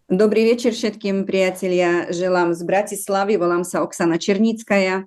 Dobrý večer všetkým priatelia. Želám z Bratislavy. Volám sa Oksana Černíckaja.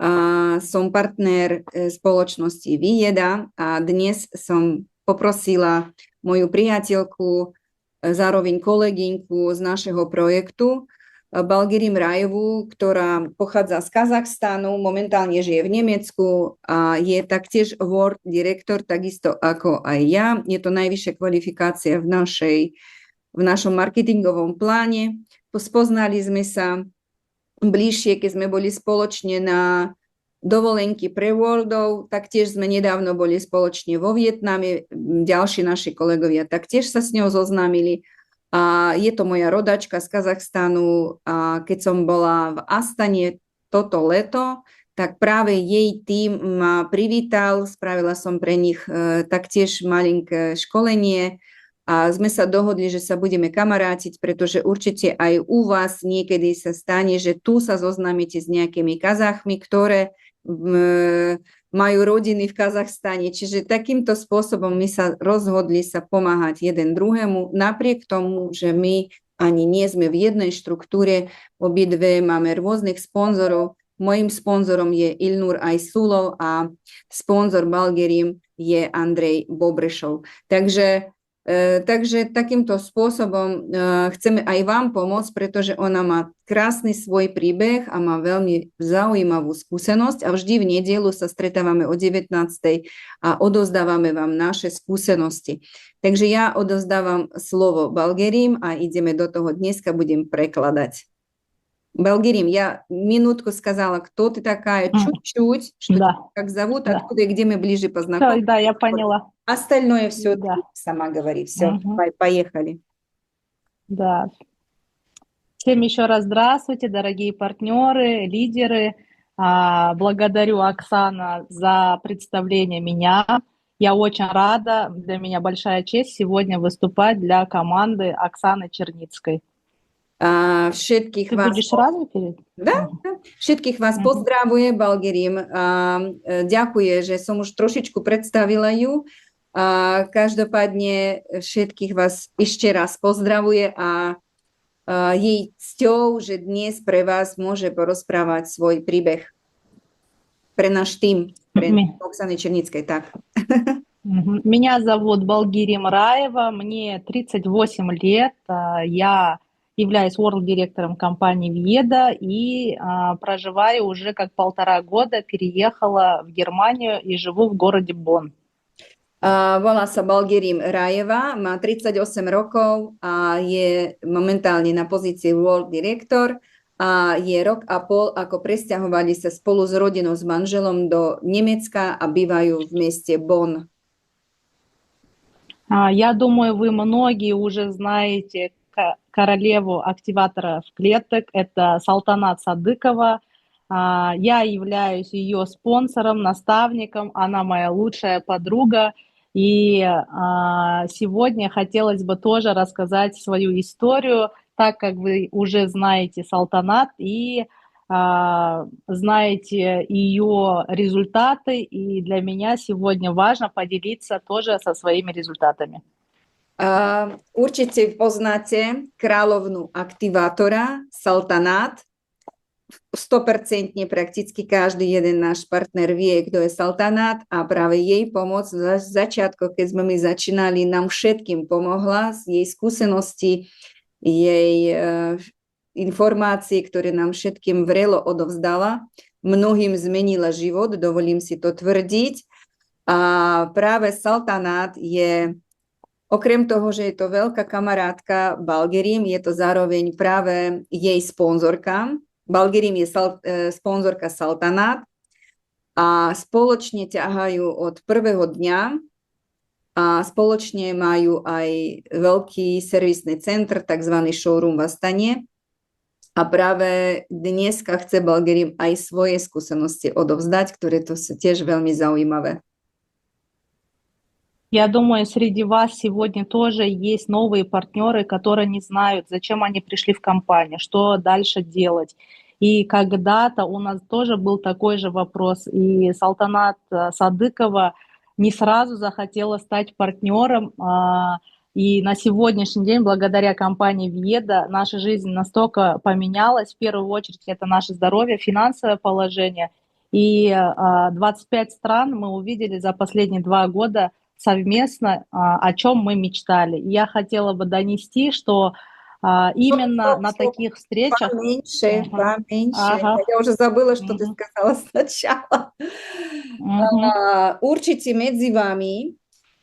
A som partner spoločnosti Vieda a dnes som poprosila moju priateľku, zároveň kolegynku z našeho projektu, Balgirim Rajevu, ktorá pochádza z Kazachstanu, momentálne žije v Nemecku a je taktiež World Director, takisto ako aj ja. Je to najvyššia kvalifikácia v našom marketingovom pláne. Spoznali sme sa bližšie, keď sme boli spoločne na dovolenky pre Worldov, taktiež sme nedávno boli spoločne vo Vietname, ďalší naši kolegovia taktiež sa s ňou zoznámili. A je to moja rodačka z Kazachstanu a keď som bola v Astane toto leto, tak práve jej tím ma privítal, spravila som pre nich taktiež malinké školenie a sme sa dohodli, že sa budeme kamarátiť, pretože určite aj u vás niekedy sa stane, že tu sa zoznámite s nejakými Kazachmi, ktoré majú rodiny v Kazachstane. Čiže takýmto spôsobom my sa rozhodli sa pomáhať jeden druhému, napriek tomu, že my ani nie sme v jednej štruktúre, obidve máme rôznych sponzorov. Mojím sponzorom je Ilnur Aysulov a sponzor Balgerim je Andrej Bobrešov. Takže takýmto spôsobom chceme aj vám pomôcť, pretože ona má krásny svoj príbeh a má veľmi zaujímavú skúsenosť a vždy v nedeľu sa stretávame o 19. a odovzdávame vám naše skúsenosti. Takže ja odovzdávam slovo Balgerim a ideme do toho. Dneska budem prekladať. Балгерим, я минутку сказала, кто ты такая, чуть-чуть, что тебя как зовут, откуда и где мы ближе познакомились. Да, я поняла. Остальное все ты сама говори. Все, поехали. Да. Всем еще раз здравствуйте, дорогие партнеры, лидеры. Благодарю, Оксана, за представление меня. Я очень рада, для меня большая честь сегодня выступать для команды Оксаны Черницкой. Všetkých Ty vás... budeš rád перед? Да, všetkých vás pozdravuje Balgerim. Ďakuje, že som už trošičku predstavila ju. Každopádne všetkých vás ešte raz pozdravuje a jej cťou, že dnes pre vás môže porozprávať svoj príbeh. Pre náš tým, pre Оксаны Черницкой, так. Меня зовут Балгирим Раева, мне 38 лет, я являюсь world-директором компании Vieda и проживаю уже как 1,5 года, переехала в Германию и живу в городе Бонн. Volá sa Balgerim Rajeva, má 38 rokov a je momentálne na pozícii World Director a je rok a pol, ako presťahovali sa spolu s rodinou, s manželom do Nemecka a bývajú v meste Bonn. Я думаю, вы многие уже знаете королеву активаторов клеток, это Салтанат Садыкова. Я являюсь ее спонсором, наставником, она моя лучшая подруга. И сегодня хотелось бы тоже рассказать свою историю, так как вы уже знаете Салтанат и знаете ее результаты. И для меня сегодня важно поделиться тоже со своими результатами. Určite poznáte kráľovnú aktivátora Saltanát. 100% prakticky každý jeden náš partner vie, kto je Saltanát a práve jej pomoc v začiatku, keď sme my začínali, nám všetkým pomohla z jej skúsenosti, jej informácie, ktoré nám všetkým vrelo odovzdala. Mnohým zmenila život, dovolím si to tvrdiť. A práve Saltanát je... Okrem toho, že je to veľká kamarátka Balgerim, je to zároveň práve jej sponzorka. Balgerim je sponzorka Saltanát a spoločne ťahajú od prvého dňa a spoločne majú aj veľký servisný centr, takzvaný showroom v Astane. A práve dneska chce Balgerim aj svoje skúsenosti odovzdať, ktoré to sú tiež veľmi zaujímavé. Я думаю, среди вас сегодня тоже есть новые партнеры, которые не знают, зачем они пришли в компанию, что дальше делать. И когда-то у нас тоже был такой же вопрос, и Салтанат Садыкова не сразу захотела стать партнером. И на сегодняшний день, благодаря компании Vieda, наша жизнь настолько поменялась. В первую очередь, это наше здоровье, финансовое положение. И 25 стран мы увидели за последние 2 года совместно, о чем мы мечтали. И я хотела бы донести, что Стоп, именно стоп, на стоп. таких встречах... Поменьше, Мгм. поменьше. Ага. Я уже забыла, что ты Мгм. сказала сначала. Мгм. Určite medzi vami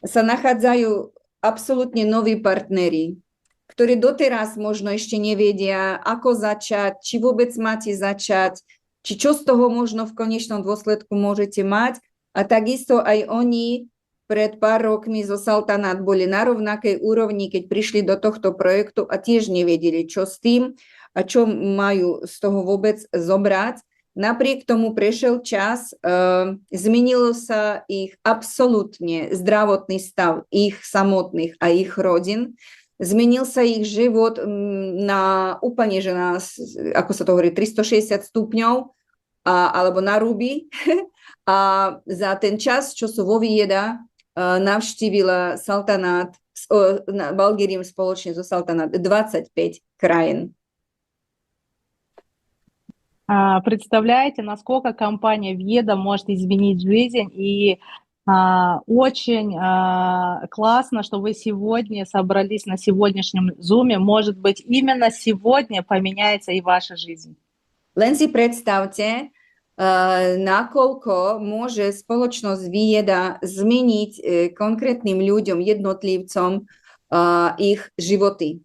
sa nachádzajú absolútne noví partneri, ktorí doteraz možno ešte nevedia, ako začať, či vôbec máte začať, či čo z toho možno v konečnom dôsledku môžete mať. A takisto aj oni pred pár rokmi zo Saltanát boli na rovnakej úrovni, keď prišli do tohto projektu a tiež nevedeli, čo s tým a čo majú z toho vôbec zobrať. Napriek tomu prešiel čas, zmenilo sa ich absolútne zdravotný stav, ich samotných a ich rodín. Zmenil sa ich život na úplne, že na, ako sa to hovorí, 360 stupňov alebo na ruby. A za ten čas, čo sú vo Vieda, navštívila Saltanát, Balgerium spoločne so Saltanát 25 krajín. Представляете, насколько компания Vieda может изменить жизнь, и очень классно, что вы сегодня собрались на сегодняшнем зуме. Может быть, именно сегодня поменяется и ваша жизнь. Len si predstavte, nakoľko môže spoločnosť Vieda zmeniť konkrétnym ľuďom, jednotlivcom ich životy.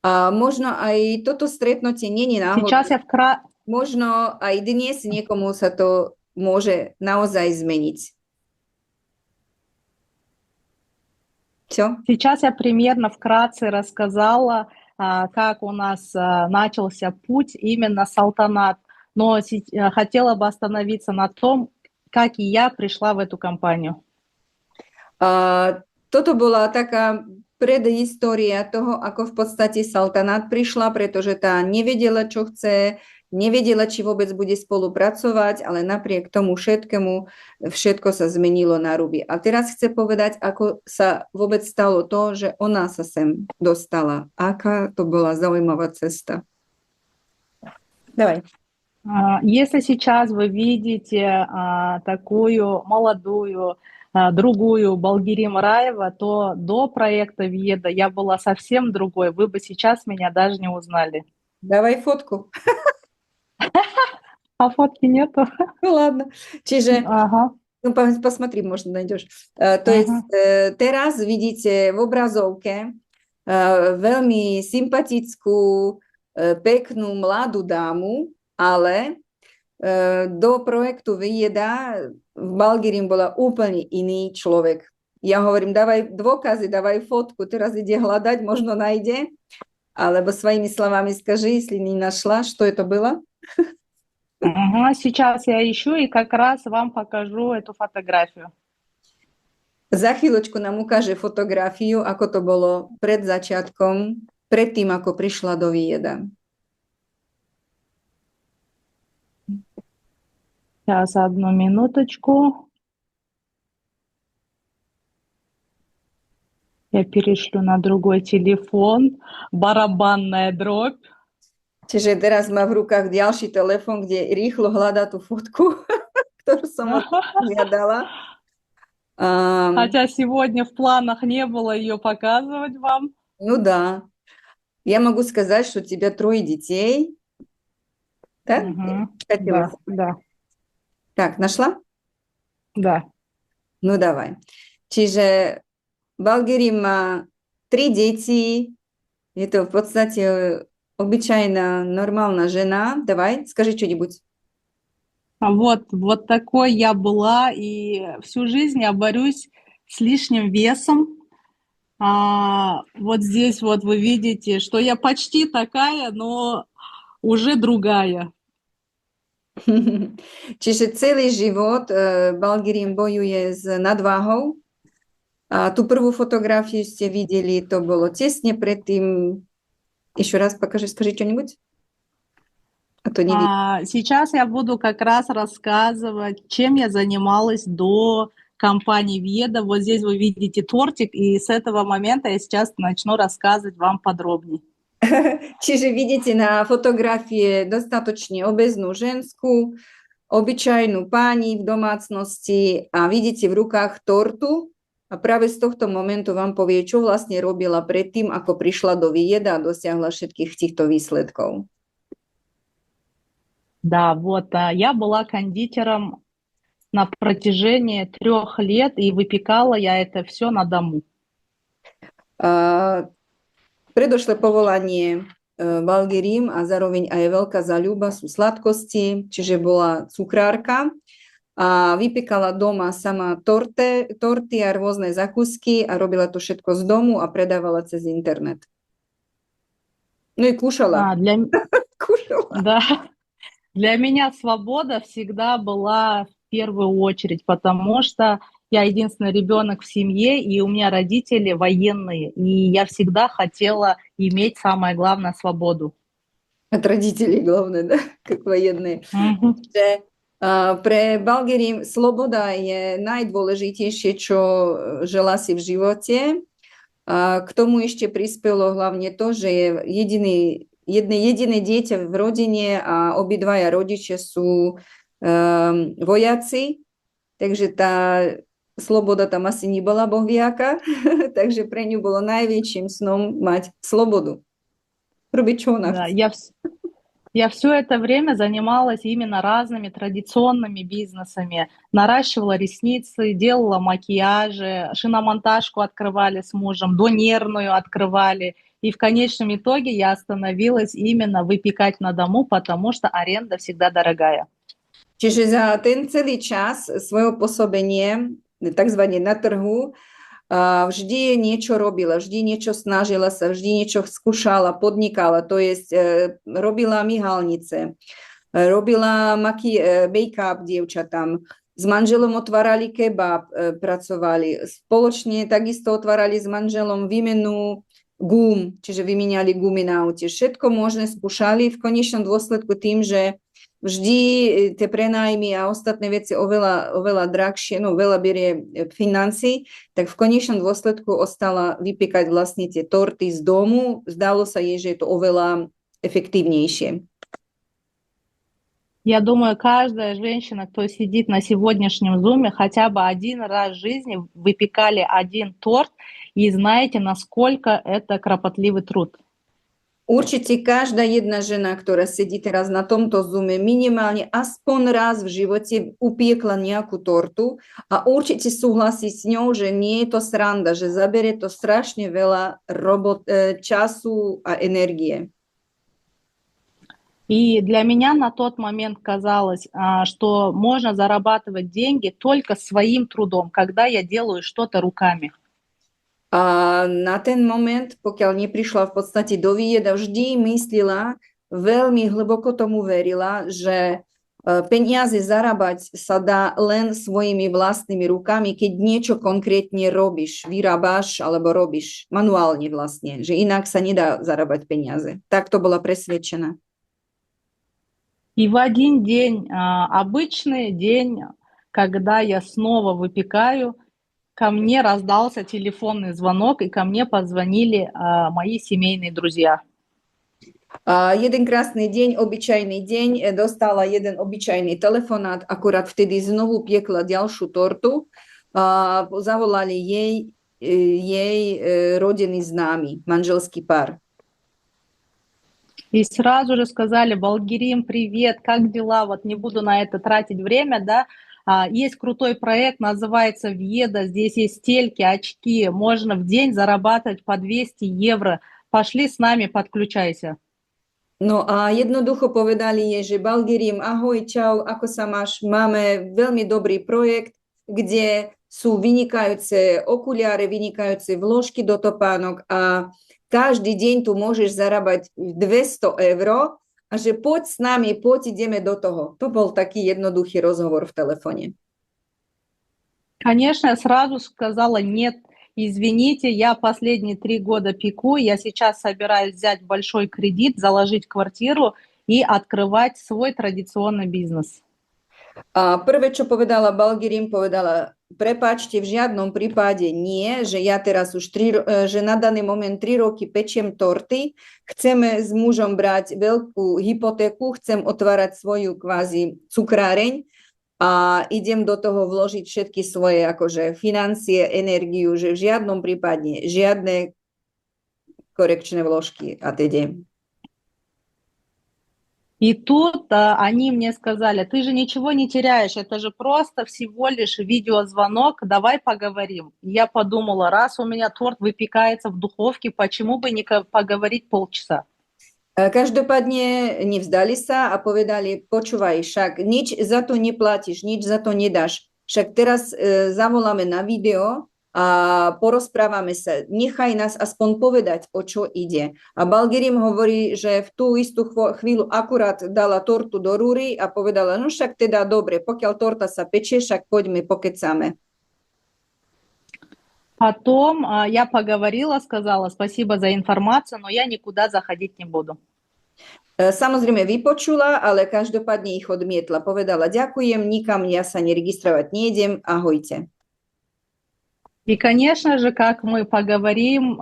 A možno aj toto stretnutie nie je Сейчас náhodou. я Možno aj dnes niekomu sa to môže naozaj zmeniť. Čo? Сейчас я примерно вкратце рассказала, как у нас начался путь именно Салтанат, но хотела бы остановиться на том, как и я пришла в эту компанию. Toto bola taká predhistória toho, ako v podstate Saltanát prišla, pretože tá nevedela, čo chce, nevedela, či vôbec bude spolupracovať, ale napriek tomu všetkému, všetko sa zmenilo na ruby. A teraz chce povedať, ako sa vôbec stalo to, že ona sa sem dostala. Aká to bola zaujímavá cesta. Давай. Если сейчас вы видите такую молодую, другую Балгерим Раева, то до проекта Vieda я была совсем другой. Вы бы сейчас меня даже не узнали. Давай фотку. А фотки нету? Ну ладно. Čiže, Ага. no посмотри, možno nájdeš. To je, teraz vidíte v obrazovke veľmi sympatickú, peknú mladú dámu, ale do projektu Vieda v Balgerium bola úplne iný človek. Ja hovorím, dávaj dôkazy, dávaj fotku, teraz ide hľadať, možno nájde, alebo svojimi slovami скажи, если не нашла, что это было? Ага, сейчас я ищу и как раз вам покажу эту фотографию. Za chvíľočku nám ukáže fotografiu, ako to bolo pred začiatkom, pred tým, ako prišla do Vieda. Сейчас, одну минуточку. Я перешлю на другой телефон. Барабанная дробь. Čiže teraz má v rukách ďalší telefon, kde rýchlo hľadá tú fotku, ktorú som od žiadala. Хотя сегодня в планах не было ее показывать вам. Ну да. Я могу сказать, что у тебя 3 детей. Да? Да. Так, нашла? Да. Ну давай. Čiže Balgerium má 3 deti. Je to v podstate obyčajná, normálna žena. Давай, скажи что-нибудь. Вот такой я была, и всю жизнь я борюсь с лишним весом. Вот здесь вот вы видите, что я почти такая, но уже другая. Čiže celý život Balgerium bojuje s nadváhou. A tú prvú fotografiu ste videli, to bolo tesne predtým. Еще раз покажи, скажи что-нибудь. А то не видно. Сейчас я буду как раз рассказывать, чем я занималась до компании Веда. Вот здесь вы видите тортик, и с этого момента я сейчас начну рассказывать вам подробнее. Čiže vidíte na fotografie dostatočne obeznú ženskú, obyčajnú pani v domácnosti a vidíte v rukách tortu a práve z tohto momentu vám povie, čo vlastne robila predtým, ako prišla do Vieda a dosiahla všetkých týchto výsledkov. Да, вот, я была кондитером на протяжении 3 лет, и выпекала я это все на дому. Predošlé povolanie Valgyrím a zároveň aj veľká zaľúba sú sladkosti, čiže bola cukrárka a vypekala doma sama torty a rôzne zakusky a robila to všetko z domu a predávala cez internet. No i kúšala. Kúšala. Да, для меня свобода всегда была в первую очередь, потому что я единственный ребенок в семье, и у меня родители военные, и я всегда хотела иметь, самое главное, свободу. От родителей, главное, да, как военные. Že pre Valgyrím sloboda je najdôležitejšie, čo žela si v živote. K tomu ešte prispelo hlavne to, že je jedné jediné dieťa v rodine a obidvaja rodičia sú vojaci, takže tá sloboda tam asi nebola bohviaká, takže pre ňu bolo najväčším snom mať slobodu. Robiť, čo ona Да, chce. я все это время занималась именно разными традиционными бизнесами. Наращивала ресницы, делала макияжи, шиномонтажку открывали с мужем, донерную открывали. И в конечном итоге я остановилась именно выпекать на дому, потому что аренда всегда дорогая. Čiže za ten celý čas svojho pôsobenia, takzvané na trhu, vždy niečo robila, vždy niečo snažila sa, vždy niečo skúšala, podnikala, to je robila myhalnice, robila make-up dievčatám, s manželom otvárali kebab, pracovali, spoločne takisto otvárali s manželom výmenu gum, čiže vymieniali gumy na aute, všetko možné skúšali, v konečnom dôsledku tým, že vždy tie prenájmy a ostatné veci oveľa drahšie, no veľa berie financí, tak v konečnom dôsledku ostala vypekať vlastne tie torty z domu. Zdalo sa jej, že je to oveľa efektívnejšie. Я думаю, каждая женщина, кто сидит на сегодняшнем зуме, хотя бы один раз в жизни выпекали один торт, и знаете, насколько это кропотливый труд. Určite každá jedna žena, ktorá sedí teraz na tomto Zoome, minimálne aspoň raz v živote upiekla nejakú tortu a určite súhlasí s ňou, že nie je to sranda, že zabere to strašne veľa času a energie. И для меня на тот момент казалось, что можно зарабатывать деньги только своим трудом, когда я делаю что-то руками. A na ten moment, pokiaľ neprišla v podstate do Vieda, vždy myslela, veľmi hlboko tomu verila, že peniaze zarábať sa dá len svojimi vlastnými rukami, keď niečo konkrétne robíš, vyrábaš alebo robíš manuálne vlastne, že inak sa nedá zarábať peniaze. Tak to bola presvedčená. И в один день, обычный день, когда я снова выпекаю, ко мне раздался телефонный звонок, и ко мне позвонили мои семейные друзья. Jeden krásny deň, obyčajný deň, dostala jeden obyčajný telefonát, akurát vtedy znovu piekla ďalšiu tortu. Zavolali jej rodinní známi, manželský pár. И сразу же сказали: Valgyrím, привет, как дела? Вот не буду на это тратить время, да. Есть крутой проект, называется Веда, здесь есть стельки, очки, можно в день зарабатывать по 200 евро. Пошли с нами, подключайся. No a jednoducho povedali jej, že Valgyrím, ahoj, čau, ako sa máš? Máme veľmi dobrý projekt, kde sú vynikajúce okuliare, vynikajúce vložky do topánok a každý deň tu môžeš zarábať 200 eur a že poď s nami, poď ideme do toho. To bol taký jednoduchý rozhovor v telefóne. Конечно, я сразу сказала: нет, извините, я последние 3 года пеку, я сейчас собираюсь взять большой кредит, заложить квартиру и открывать свой традиционный бизнес. A prvé, čo povedala Valgyrím, povedala: prepáčte, v žiadnom prípade nie, že ja teraz už že na daný moment 3 roky pečiem torty, chceme s mužom brať veľkú hypotéku, chcem otvárať svoju kvázi cukráreň a idem do toho vložiť všetky svoje akože financie, energiu, že v žiadnom prípade žiadne korekčné vložky a teda. И тут они мне сказали, ты же ничего не теряешь, это же просто всего лишь видеозвонок, давай поговорим. Я подумала, раз у меня торт выпекается в духовке, почему бы не поговорить полчаса? Každopádne nevzdali sa a povedali, počúvaj, však nič za to neplatíš, nič za to nedáš. Však teraz zavoláme na video a porozprávame sa. Nechaj nás aspoň povedať, o čo ide. A Balgerim hovorí, že v tú istú chvíľu akurát dala tortu do rúry a povedala, no však teda dobre, pokiaľ torta sa pečie, však poďme, pokecáme. Потом я поговорила, сказала спасибо за информацию, но я никуда заходить не буду. Samozrejme vypočula, ale každopádne ich odmietla. Povedala, ďakujem, nikam ja sa neregistrovať nejdem, ahojte. И, конечно же, как мы поговорим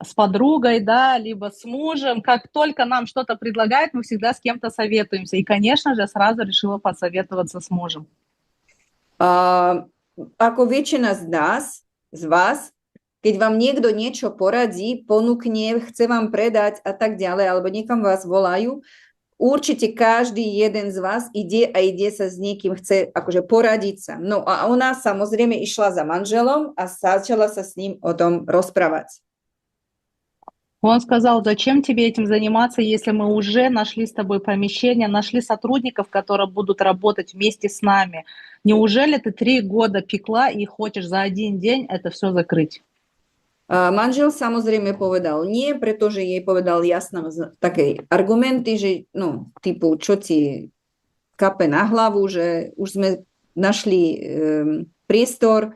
с подругой, да, либо с мужем, как только нам что-то предлагают, мы всегда с кем-то советуемся. И, конечно же, сразу решила посоветоваться с мужем. Ako väčšina z vás, keď vám niekto niečo poradí, ponúkne, chce vám predať a tak ďalej, alebo niekam vás volajú, určite každý jeden z vás ide sa s niekým, chce akože poradiť sa. No a ona samozrejme išla za manželom a začala sa s ním o tom rozprávať. Он сказал, зачем тебе этим заниматься, если мы уже нашли с тобой помещение, нашли сотрудников, которые будут работать вместе с нами. Неужели ты 3 года пекла и хочешь за один день это все закрыть? Manžel samozrejme povedal nie, pretože jej povedal jasné také argumenty, že no, typu, čo ti kape na hlavu, že už sme našli priestor,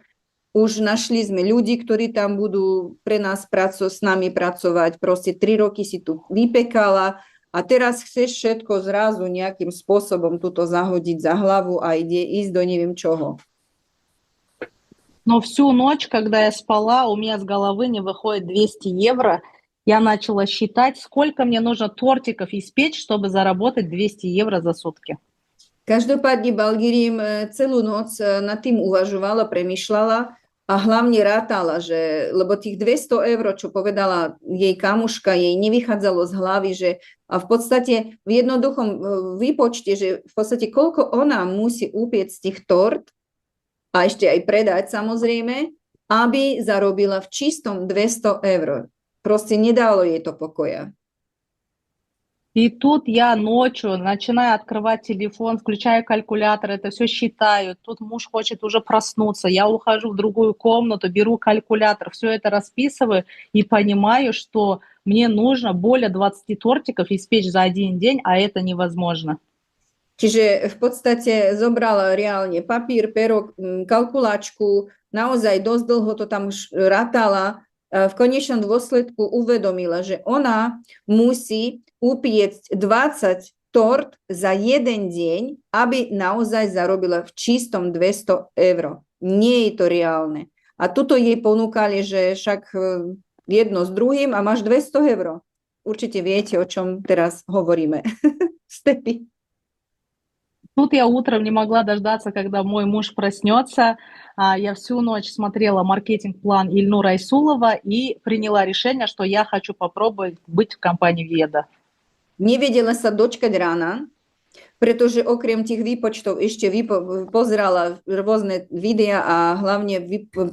už našli sme ľudí, ktorí tam budú pre nás s nami pracovať, proste 3 roky si tu vypekala a teraz chceš všetko zrazu nejakým spôsobom tuto zahodiť za hlavu a ísť do neviem čoho. Но всю ночь, когда я спала, у меня с головы не выходит 200 евро. Я начала считать, сколько мне нужно тортиков испечь, чтобы заработать 200 евро за сутки. Každopádne Balgirim celú noc nad tým uvažovala, premýšľala a hlavne rátala, že, lebo tých 200 eur, čo povedala jej kamuška, jej nevychádzalo z hlavy, že a v podstate v jednoduchom výpočte, že v podstate koľko ona musí upiecť tých tort, a ešte aj predať samozrejme, aby zarobila v čistom 200 eur. Proste nedalo jej to pokoja. И тут я ночью начинаю открывать телефон, включаю калькулятор, это все считаю. Тут муж хочет уже проснуться. Я ухожу в другую комнату, беру калькулятор, все это расписываю и понимаю, что мне нужно более 20 тортиков испечь за один день, а это невозможно. Čiže v podstate zobrala reálne papír, pero, kalkulačku, naozaj dosť dlho to tam už rátala. V konečnom dôsledku uvedomila, že ona musí upiecť 20 tort za jeden deň, aby naozaj zarobila v čistom 200 eur. Nie je to reálne. A tuto jej ponúkali, že však jedno s druhým a máš 200 eur. Určite viete, o čom teraz hovoríme. Stepy. Тут я утром не могла дождаться, когда мой муж проснется. Я всю ночь смотрела маркетинг-план Ильнура Айсулова и приняла решение, что я хочу попробовать быть в компании Веда. Nevedela sa dočkať rána, pretože okrem tých výpočtov ešte pozerala rôzne videa a hlavne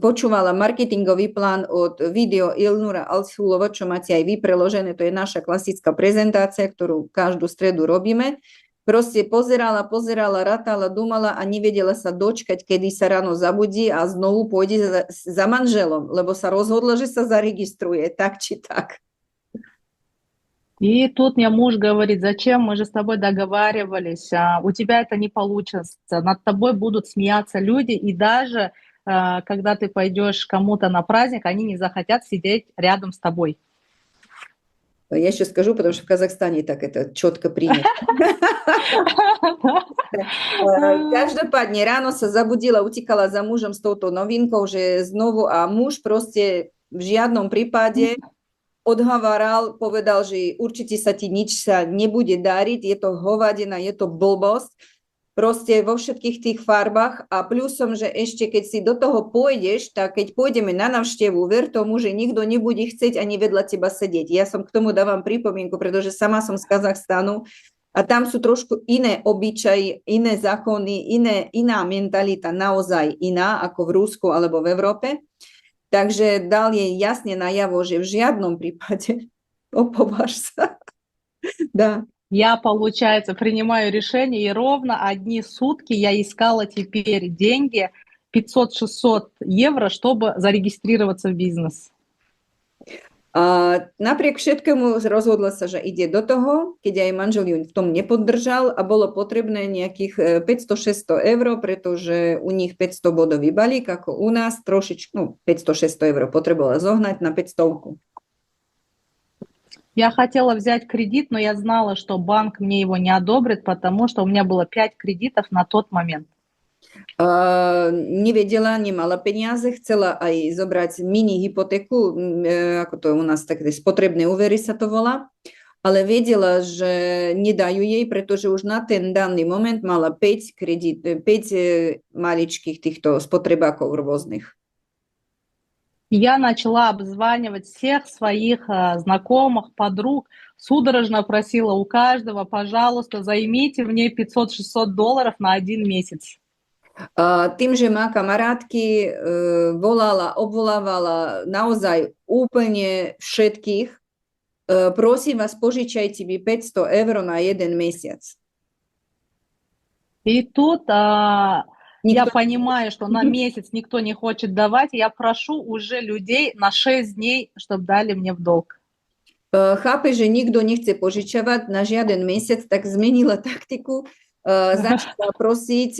počúvala marketingový plán od video Ilnura Aysulova, čo máte aj vy preložené. To je naša klasická prezentácia, ktorú každú stredu robíme. Proste pozerala, rátala, dumala a nevedela sa dočkať, kedy sa ráno zabudí a znovu pôjde za manželom, lebo sa rozhodla, že sa zaregistruje, tak či tak. И тут мне муж говорит, зачем, мы же с тобой договаривались, у тебя это не получится, над тобой будут смеяться люди, и даже когда ты пойдешь кому-то на праздник, они не захотят сидеть рядом с тобой. Я еще скажу, потому что в Казахстане так это четко принято. Každopádne ráno sa zabudila, utekala za mužom s touto novinkou, že znovu a muž proste v žiadnom prípade odhavaral, povedal, že určite sa ti nič sa nebude dariť, je to hovadina, je to blbosť, proste vo všetkých tých farbách a plusom, že ešte keď si do toho pôjdeš, tak keď pôjdeme na návštevu, ver tomu, že nikto nebude chcieť ani vedľa teba sedieť. Ja som k tomu dávam pripomienku, pretože sama som z Kazachstanu a tam sú trošku iné obyčaje, iné zákony, iná mentalita, naozaj iná ako v Rusku alebo v Európe. Takže dal jej jasne najavo, že v žiadnom prípade opováž sa. Да. Я, получается, принимаю решение, и ровно одни сутки я искала теперь деньги, 500-600 евро, чтобы зарегистрироваться в бизнес. A napriek všetkému rozhodla sa, že ide do toho, keď aj manžel ju v tom nepodržal a bolo potrebné nejakých 500-600 eur, pretože u nich 500 bodový balík, ako u nás trošičku, 500-600 eur potrebovala zohnať na 500. Я хотела взять кредит, но я знала, что банк мне его не одобрит, потому что у меня было 5 кредитов на тот момент. Nevedela, nemala peniaze, chcela aj zobrať mini hypotéku, ako to u nás také spotrebné úvery sa to volá, ale vedela, že nedajú jej, pretože už na ten daný moment mala 5 maličkých týchto spotrebákov rôznych. Я начала обзванивать всех своих знакомых, подруг, судорожно просила у каждого, пожалуйста, займите мне 500-600 долларов на 1 месяц. Tým, že má kamarátky, volala, obvolávala naozaj úplne všetkých. Prosím vás, požičajte mi 500 eur na 1 месяц. И тут я понимаю, что на месяц никто не хочет давать, я прошу уже людей на 6 дней, чтобы дали мне в долг. Chápe, že nikto nechce požičavať na žiaden mesiac, tak zmenila taktiku. Začala prosiť,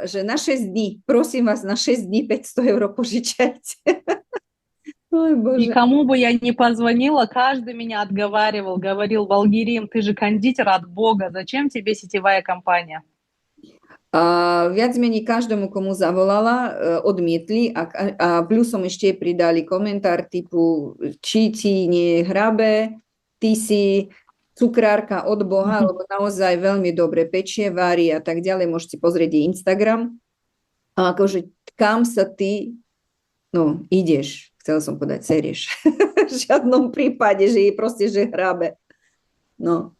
že na 6 dní, prosím vás, na 6 dní 500 eur požičajte. Ой, Боже. И кому бы я ни позвонила, каждый меня отговаривал, говорил: Балгирим, ты же кондитер от Бога, зачем тебе сетевая компания? Viac menej každému, komu zavolala, odmietli a plusom ešte pridali komentár typu, či ti nie hrabe, ty si cukrárka od Boha, lebo naozaj veľmi dobre pečie, varí a tak ďalej. Môžete pozrieť jej Instagram. A akože kam sa ty, ideš, chcela som povedať, serieš. V žiadnom prípade, že jej proste, že hrabe. No.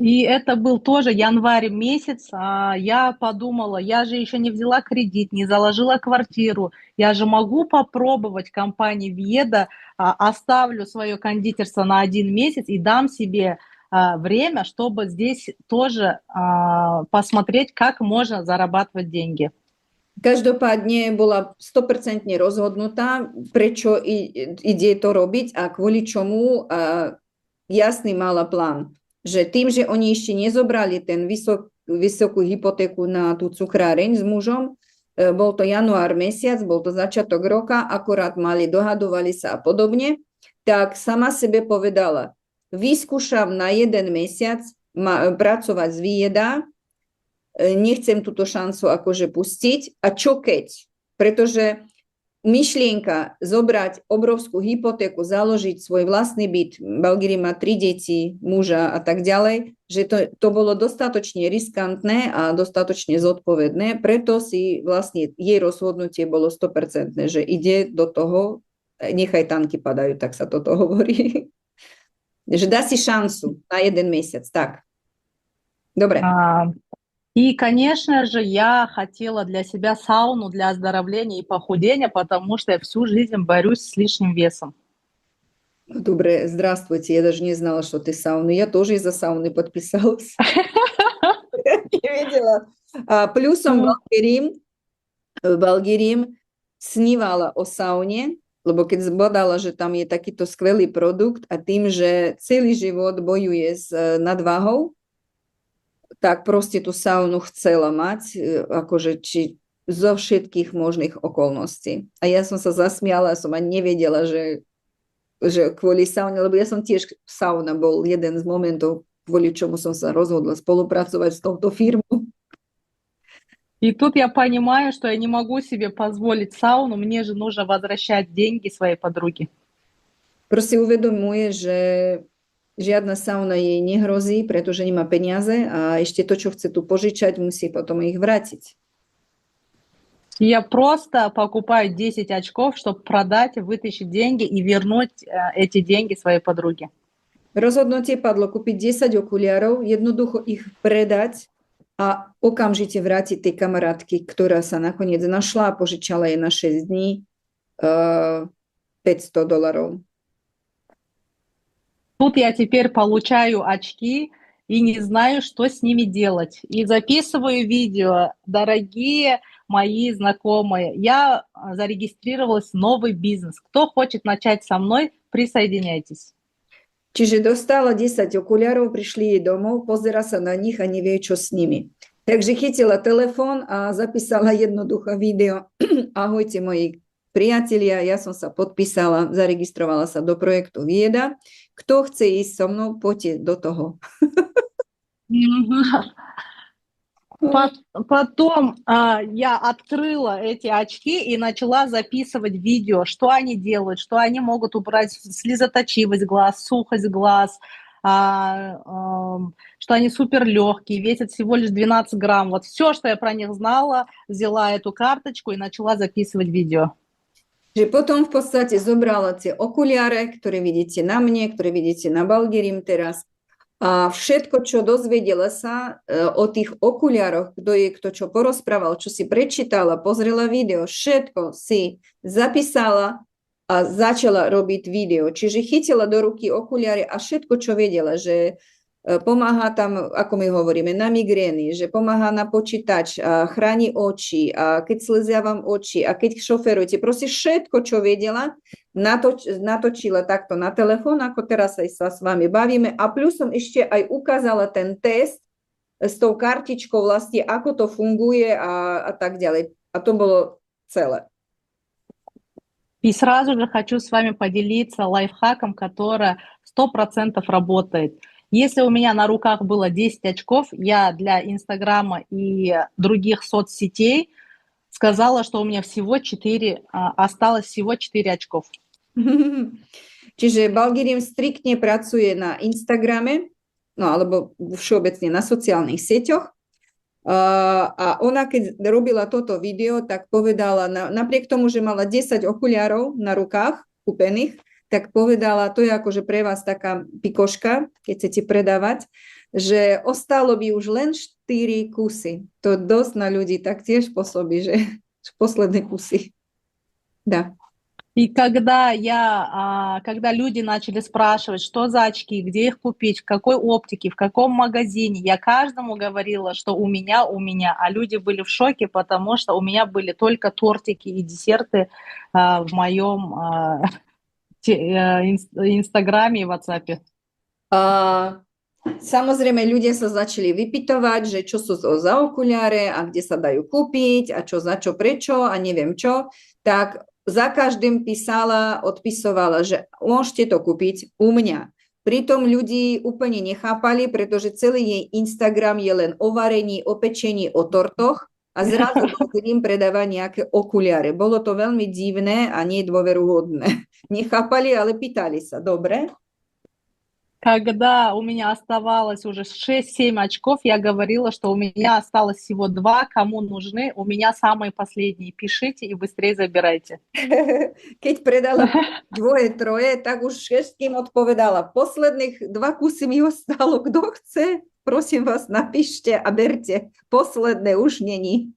И это был тоже январь месяц, я подумала, я же еще не взяла кредит, не заложила квартиру, я же могу попробовать компании Виеда, оставлю свое кондитерство на 1 месяц и дам себе время, чтобы здесь тоже посмотреть, как можно зарабатывать деньги. Každopádne bola 100% rozhodnutá, prečo ide to robiť a kvôli čomu jasný mala plán. Že tým, že oni ešte nezobrali ten vysokú hypotéku na tú cukráreň s mužom, bol to január mesiac, bol to začiatok roka, akorát dohadovali sa a podobne, tak sama sebe povedala, vyskúšam na 1 mesiac pracovať z Vieda, nechcem túto šancu akože pustiť a čo keď? Pretože myšlienka zobrať obrovskú hypotéku, založiť svoj vlastný byt, Balgirim má 3 deti, muža a tak ďalej, že to bolo dostatočne riskantné a dostatočne zodpovedné, preto si vlastne jej rozhodnutie bolo 100%, že ide do toho, nechaj tanky padajú, tak sa toto hovorí, že dá si šancu na 1 mesiac, tak. Dobre. И, конечно же, я хотела для себя сауну для оздоровления и похудения, потому что я всю жизнь борюсь с лишним весом. Добре, здравствуйте. Я даже не знала, что ты сауну. Я тоже из-за сауны подписалась. Не видела. Плюсом Балгирим snívala o saune, lebo keď zbadala, že tam je takýto skvelý produkt a tým, že celý život bojuje s nadváhou, tak proste tú saunu chcela mať, akože či zo všetkých možných okolností. A ja som sa zasmiala, som ani nevedela, že že kvôli saune, lebo ja som tiež, sauna bol jeden z momentov, kvôli čomu som sa rozhodla spolupracovať s touto firmou. И тут я понимаю, что я не могу себе позволить сауну, мне же нужно возвращать деньги своей подруге. Proste uvedomuje, že žiadna sauna jej nehrozí, pretože nemá peniaze a ešte to, čo chce tu požičať, musí potom ich vrátiť. И я просто покупаю 10 очков, чтобы продать, вытащить деньги и вернуть эти деньги своей подруге. Rozhodnutie padlo kúpiť 10 okuliarov, jednoducho ich predať a okamžite vrátiť tej kamarátky, ktorá sa nakoniec našla a požičala jej na 6 dní $500. Тут я теперь получаю очки и не знаю, что с ними делать. И записываю видео. Дорогие мои знакомые, я зарегистрировалась в новый бизнес. Кто хочет начать со мной, присоединяйтесь. Čiže dostala 10 okuliarov, prišli jej domov, pozera sa na nich a nevie, čo s nimi. Takže chytila telefón a zapísala jednoduché video. Ahojte moji priatelia, ja som sa podpísala, zaregistrovala sa do projektu Vieda. Kto chce ísť so mnou, poďte do toho. Потом я открыла эти очки и начала записывать видео, что они делают, что они могут убрать слезоточивость глаз, сухость глаз, что они супер легкие, весят всего лишь 12 грамм. Вот все, что я про них знала, взяла эту карточку и начала записывать видео. Že potom v podstate zobrala tie okuliare, ktoré vidíte na mne, ktoré vidíte na Balgerim teraz. A všetko, čo dozvedela sa o tých okuliároch, kto je kto čo porozprával, čo si prečítala, pozrela video, všetko si zapísala a začala robiť video. Čiže chytila do ruky okuliare a všetko, čo vedela, že pomáha tam, ako my hovoríme, na migrény, že pomáha na počítač, a chráni oči, a keď slzia vám oči, a keď šoferujete, proste všetko, čo vedela, natočila takto na telefón, ako teraz aj sa s vami bavíme, a plusom ešte aj ukázala ten test s tou kartičkou vlastne, ako to funguje a tak ďalej. A to bolo celé. И сразу же хочу с вами поделиться лайфхаком, который 100% работает. Если у меня на руках было 10 очков, я для Инстаграма и других соцсетей сказала, что у меня осталось всего 4 очков. Čiže Balgerim striktne pracuje na Instagrame, no alebo všeobecne na sociálnych sieťoch. A ona, keď robila toto video, tak povedala, napriek tomu, že mala 10 okuliarov na rukách kúpených, tak povedala, to je akože pre vás taká pikoška, keď chcete predávať, že ostalo by už len 4 kusy. To dosť na ľudí tak tiež pôsobí, že posledné kusy. Да. И когда люди начали спрашивать, что за очки, где их купить, в какой оптике, в каком магазине, я каждому говорила, что у меня, а люди были в шоке, потому что у меня были только тортики и десерты в моем Инстаграме и Ватсапе. Samozrejme, ľudia sa začali vypytovať, že čo sú za okuliare a kde sa dajú kúpiť a čo za čo, prečo a neviem čo. Tak za každým odpisovala, že môžete to kúpiť u mňa. Pritom ľudí úplne nechápali, pretože celý jej Instagram je len o varení, o pečení, o tortoch a zrazu im predáva nejaké okuliare. Bolo to veľmi divné a nedôveruhodné. Nechápali, ale pýtali sa. Dobre? Когда у меня оставалось уже 6-7 очков, я говорила, что у меня осталось всего 2, кому нужны, у меня самые последние, пишите и быстрее забирайте. Keď predala 2, 3, tak už všetkým odpovedala, posledných 2 kusy mi ostalo, kto chce, prosím vás, napíšte a berte, posledné už není.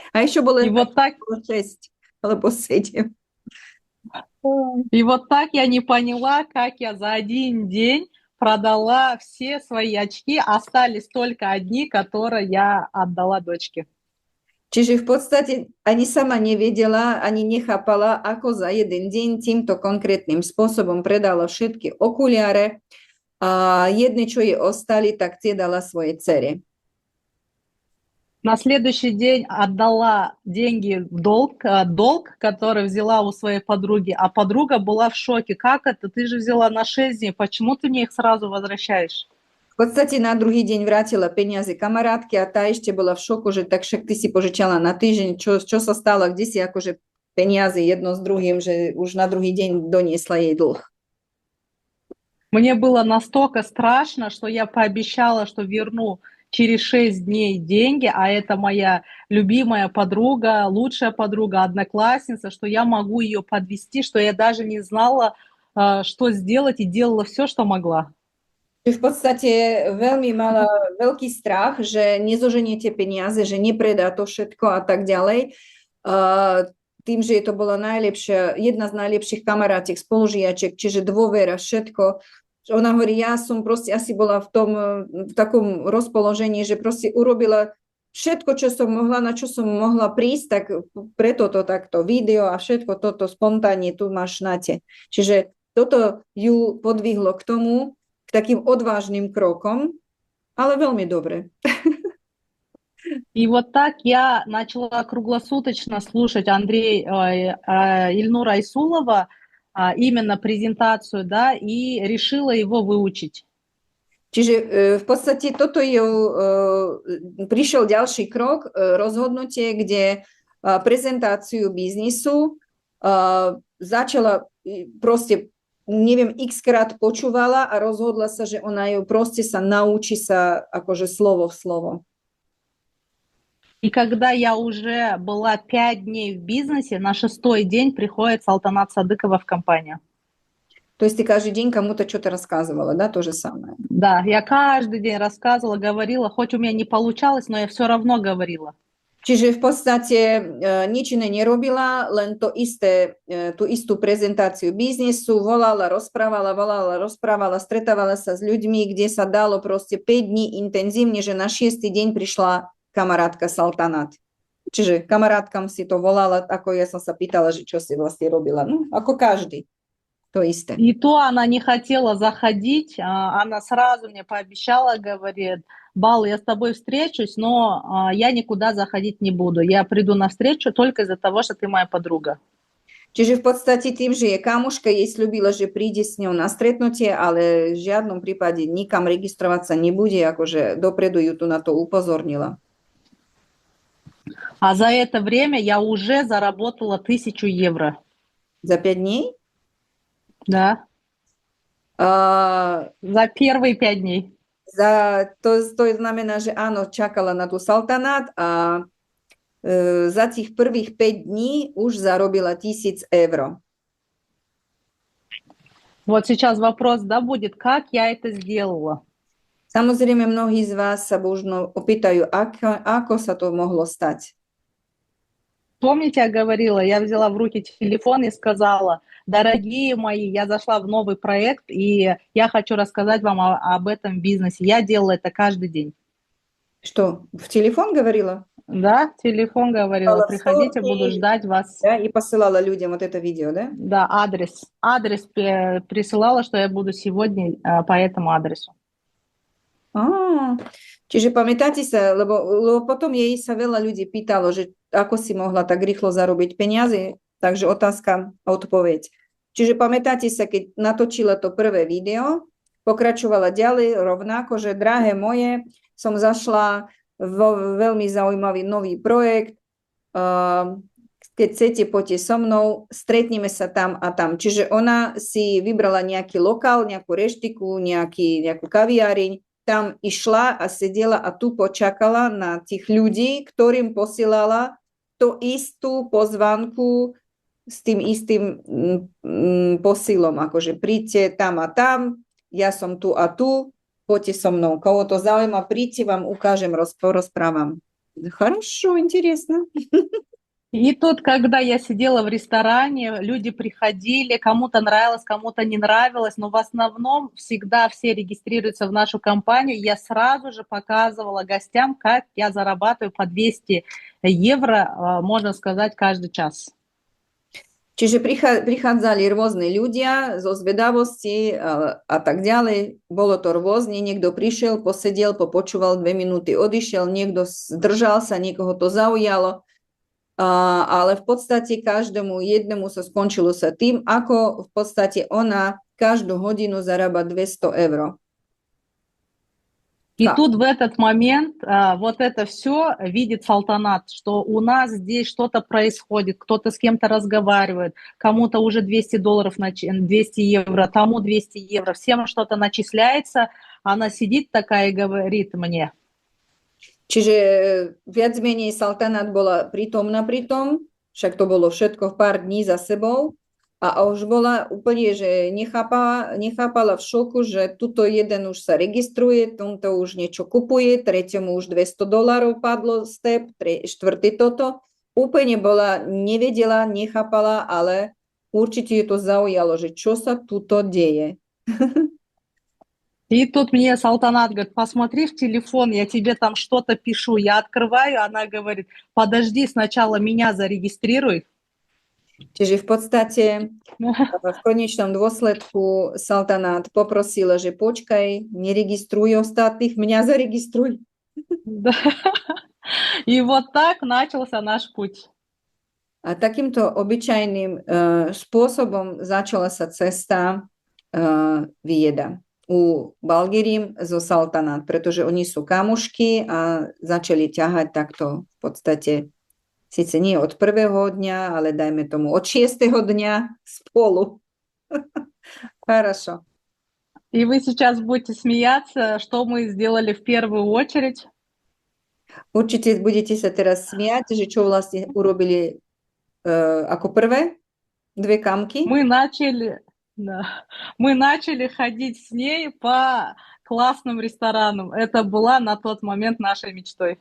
A ešte bolo 6 alebo 7. И вот так я не поняла, как я за один день продала все свои очки, остались только одни, которые я отдала дочке. Čiže v podstate ani sama nevedela, ani nechápala, ako za jeden deň týmto konkrétnym spôsobom predala všetky okuliare a jedné, čo jej ostali, tak tie dala svojej dcere. На следующий день отдала деньги в долг, который взяла у своей подруги, а подруга была в шоке. Как это? Ты же взяла на 6 дней, почему ты мне их сразу возвращаешь? V podstate na druhý deň vrátila peniaze kamarátke a tá ešte bola v šoku, že tak však ty si požičala na týždeň, čo sa stalo, kde si akože peniaze jedno s druhým, že už na druhý deň doniesla jej dlh. Мне было настолько страшно, что я пообещала, что верну через 6 дней деньги, а это моя любимая подруга, лучшая подруга, одноклассница, что я могу ее подвести, что я даже не знала, что сделать, и делала все, что могла. V podstate veľmi mala veľký strach, že nezoženie tie peniaze, že nepredá to všetko a tak ďalej. Tým, že to bola jedna z najlepších kamarátiek, spolužiačiek, čiže dôvera, všetko. Ona hovorí, ja som proste asi bola v takom rozpoložení, že proste urobila všetko, čo som mohla, na čo som mohla prísť, tak preto to takto video a všetko toto spontánne tu máš na te. Čiže toto ju podvihlo k tomu, k takým odvážnym krokom, ale veľmi dobre. И вот так я начала круглосуточно слушать Ильнура Айсулова, именно презентацию, да, и решила его выучить. Čiže v podstate toto prišiel ďalší krok, rozhodnutie, kde prezentáciu biznisu začala proste, neviem, x-krát počúvala a rozhodla sa, že ona ju proste sa naučí sa akože slovo v slovo. И когда я уже была 5 дней в бизнесе, на 6-й день приходит Салтанат Садыкова в компанию. То есть ты каждый день кому-то что-то рассказывала, да, то же самое? Да, я каждый день рассказывала, говорила, хоть у меня не получалось, но я все равно говорила. Čiže v podstate nič iné nerobila, len to isté, tú istú prezentáciu biznisu, volala, rozprávala, stretávala sa s ľuďmi, kde sa dalo proste 5 dní intenzívne, že na 6. deň prišla kamarátka Saltanat. Čiže kamarátkam si to volala, ako ja som sa pýtala, že čo si vlastne robila. No, ako každý. То есть. И то она не хотела заходить, она сразу мне пообещала, говорит, Бал, я с тобой встречусь, но я никуда заходить не буду. Я приду на встречу только из-за того, что ты моя подруга. Čiže v podstate tým, že je kamoška, jej sľúbila, že príde s ňou na stretnutie, ale v žiadnom prípade nikam registrovať sa nebude, akože dopredu ju tu na to upozornila. А за это время я уже заработала 1000 евро. За 5 дней? Да. За первые 5 дней. To znamená, že áno, čakala na tú Saltanát a za tých prvých 5 dní už zarobila 1000 eur. Вот сейчас вопрос, да, будет, как я это сделала? Samozrejme, mnohí z vás sa možno opýtajú, ako sa to mohlo stať. Помните, я говорила, я взяла в руки телефон и сказала, дорогие мои, я зашла в новый проект, и я хочу рассказать вам об этом бизнесе. Я делала это каждый день. Что, в телефон говорила? Да, в телефон говорила, приходите, буду ждать вас. Да, и посылала людям вот это видео, да? Да, адрес. Адрес присылала, что я буду сегодня по этому адресу. Čiže pamätáte sa, lebo potom jej sa veľa ľudí pýtalo, že ako si mohla tak rýchlo zarobiť peniaze, takže otázka, odpoveď. Čiže pamätáte sa, keď natočila to prvé video, pokračovala ďalej rovnako, že drahé moje, som zašla v veľmi zaujímavý nový projekt, keď chcete, poďte so mnou, stretneme sa tam a tam. Čiže ona si vybrala nejaký lokál, nejakú reštiku, nejakú kaviareň, tam išla a sedela a tu počakala na tých ľudí, ktorým posielala tú istú pozvánku s tým istým posílom, akože príďte tam a tam, ja som tu a tu, poďte so mnou. Koho to zaujíma, príďte, vám ukážem, rozprávam. Хорошо, интересно. И тут, когда я сидела в ресторане, люди приходили, кому-то нравилось, кому-то не нравилось, но в основном всегда все регистрируются в нашу компанию. Я сразу же показывала гостям, как я зарабатываю по 200 евро, можно сказать, каждый час. Čiže prichádzali rôzne ľudia zo zvedavosti a tak ďalej. Bolo to rôzne. Niekto prišiel, posedel, popočúval 2 minúty, odišiel, niekto zdržal sa, niekoho to zaujalo. Ale v podstate každému jednému sa skončilo sa tým, ako v podstate ona každú hodinu zarába 200 eur. И Да. тут в этот момент вот это все видит Салтанат, что у нас здесь что-то происходит, кто-то с кем-то разговаривает, кому-то уже $200, 200 евро, тому 200 евро, всем что-то начисляется. Она сидит такая и говорит мне, Čiže viac menej Saltanát bola prítomná pri tom, však to bolo všetko v pár dní za sebou a už bola úplne, že nechápala v šoku, že tuto jeden už sa registruje, tomto už niečo kupuje, tretiemu už $200 padlo step, štvrtý toto. Úplne bola, nevedela, nechápala, ale určite ju to zaujalo, že čo sa tuto deje. и тут мне Салтанат говорит, посмотри в телефон, я тебе там что-то пишу. Я открываю, она говорит, подожди, сначала меня зарегистрируй. Čiže v podstate v konečnom dôsledku Saltanát poprosila, že počkaj, neregistruj ostatných, mňa zaregistruj. Да. И вот так начался наш путь. A takýmto obyčajným spôsobom začala sa cesta Vieda u Balgirim zo Saltanát, pretože oni sú kamošky a začali ťahať takto v podstate síce nie od prvého dňa, ale dajme tomu od 6. dňa spolu. Хорошо. И вы сейчас будете смеяться, что мы сделали в первую очередь. Určite budete sa teraz smiať, že čo vlastne urobili ako prvé, dve kamky. Мы начали ходить с ней по классным ресторанам. Это была на тот момент нашей мечтой.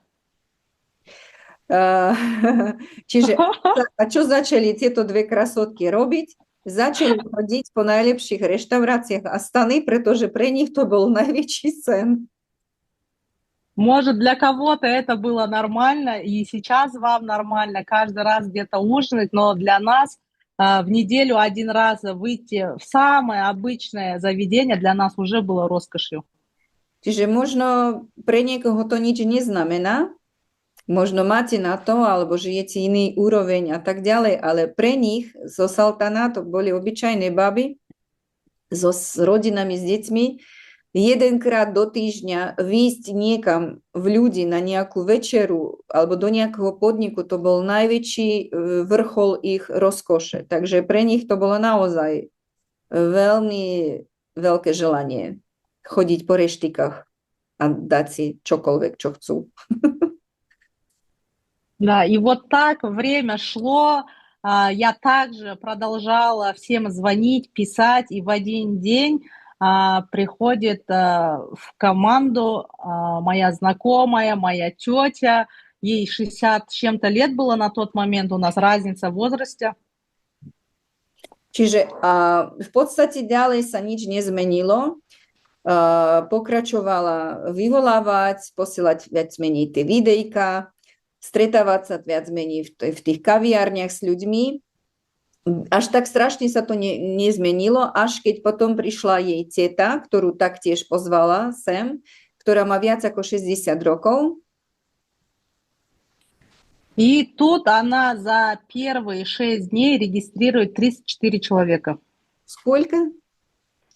Čiže a čo začali tieto dve krasotky robiť? Začali chodiť po najlepších reštauráciách Astany, pretože pre nich to bol najväčší sen. Может, для кого-то это было нормально, и сейчас вам нормально каждый раз где-то ужинать, но для нас в неделю один раз выйти в самое обычное заведение для нас уже было роскошью. Čiže možno pre niekoho to nič neznamená, možno máte na to, alebo žijete iný úroveň a tak ďalej, ale pre nich zo Saltanátu boli obyčajné baby s rodinami, s deťmi, jedenkrát do týždňa výjsť niekam v ľudí na nejakú večeru alebo do nejakého podniku, to bol najväčší vrchol ich rozkoše. Takže pre nich to bolo naozaj veľmi veľké želanie chodiť po reštikách a dať si čokoľvek, čo chcú. Да, и вот так время шло, я также продолжала всем звонить, писать, и в один день приходит в команду моя знакомая, моя тетя, ей 60 с чем-то лет было на тот момент, у нас разница в возрасте. Čiže v podstate ďalej sa nič nezmenilo. Pokračovala vyvolávať, posielať viac menej tie videjka, stretávať sa viac menej v tých kaviárniach s ľuďmi. Až tak strašne sa to nezmenilo, až keď potom prišla jej teta, ktorú taktiež pozvala sem, ktorá má viac ako 60 rokov. И тут она за первые 6 дней регистрирует 34 человека. Сколько?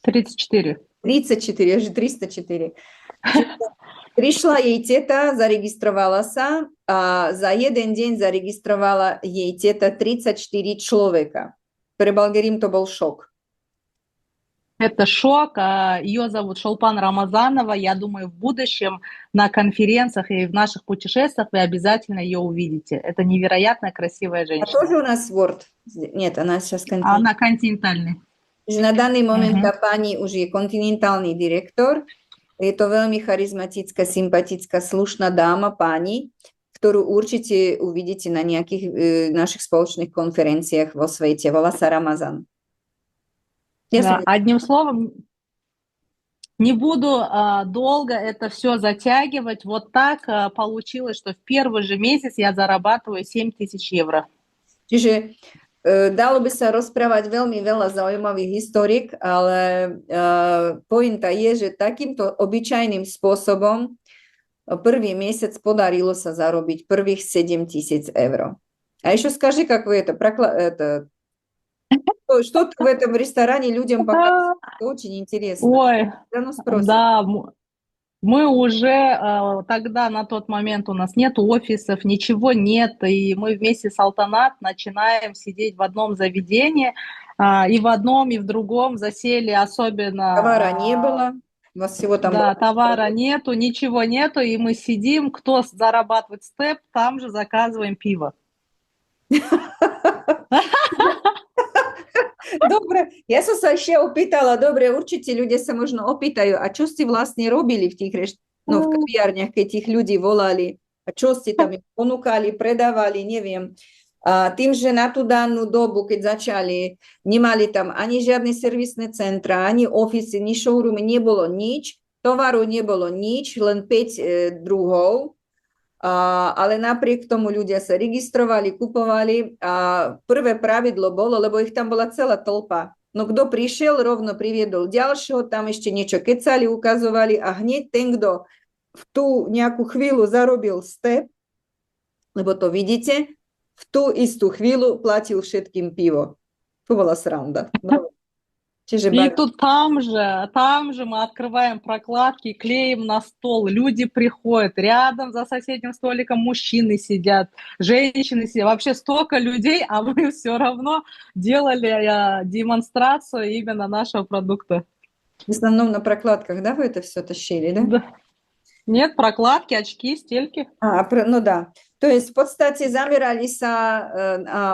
34. 34, аж 304. Prišla jej teta, zaregistrovala sa a za jeden deň zaregistrovala jej teta 34 človeka. Pre Balgerim to bol šok. Это шок. Ее зовут Шолпан Рамазанова. Я думаю, в будущем на конференциях и в наших путешествиях вы обязательно ее увидите. Это невероятно красивая A женщина. тоже у нас Word? Нет, она сейчас континентальный. Она континентальный. Na daný moment tá pani už je kontinentálny direktor. Je to veľmi charizmatická, sympatická, slušná dáma, pani, ktorú určite uvidíte na nejakých našich spoločných konferenciách vo svete. Volá sa Ramazan. Да, одним словом, не буду долго это все затягивать. Вот так получилось, что в первый же месяц я зарабатываю 7 000 евро. Čiže Dalo by sa rozprávať veľmi veľa zaujímavých historik, ale pointa je, že takýmto obyčajným spôsobom prvý месяц podarilo sa заробить prvých 7 000 евро. А еще скажи, как вы что ты в этом ресторане людям показываешь? Это очень интересно. Ой, Да, ну спросим. да, мы уже тогда, на тот момент, у нас нет офисов, ничего нет, и мы вместе с Алтанат начинаем сидеть в одном заведении, и в одном, и в другом засели особенно... Товара не было, у вас всего там Да, было... товара нету, ничего нету, и мы сидим, кто зарабатывает степ, там же заказываем пиво. Dobre, ja som sa ešte opýtala, dobre, určite ľudia sa možno opýtajú, a čo ste vlastne robili v tých v kaviárniach, keď tých ľudí volali, a čo ste tam im ponúkali, predávali, neviem. A tým, že na tú danú dobu, keď začali, nemali tam ani žiadne servisné centra, ani ofisy, ani showroomy, nebolo nič, tovaru nebolo nič, len 5 druhov. Ale napriek tomu ľudia sa registrovali, kupovali a prvé pravidlo bolo, lebo ich tam bola celá tĺpa. No kto prišiel, rovno priviedol ďalšieho, tam ešte niečo kecali, ukazovali a hneď ten, kto v tú nejakú chvíľu zarobil step, lebo to vidíte, v tú istú chvíľu platil všetkým pivo. To bola sranda. No. И тут там же мы открываем прокладки, клеим на стол, люди приходят, рядом за соседним столиком мужчины сидят, женщины сидят, вообще столько людей, а мы все равно делали демонстрацию именно нашего продукта. В основном на прокладках, да, вы это все тащили, да? Да. Нет, прокладки, очки, стельки. Ну да. To je v podstate zamerali sa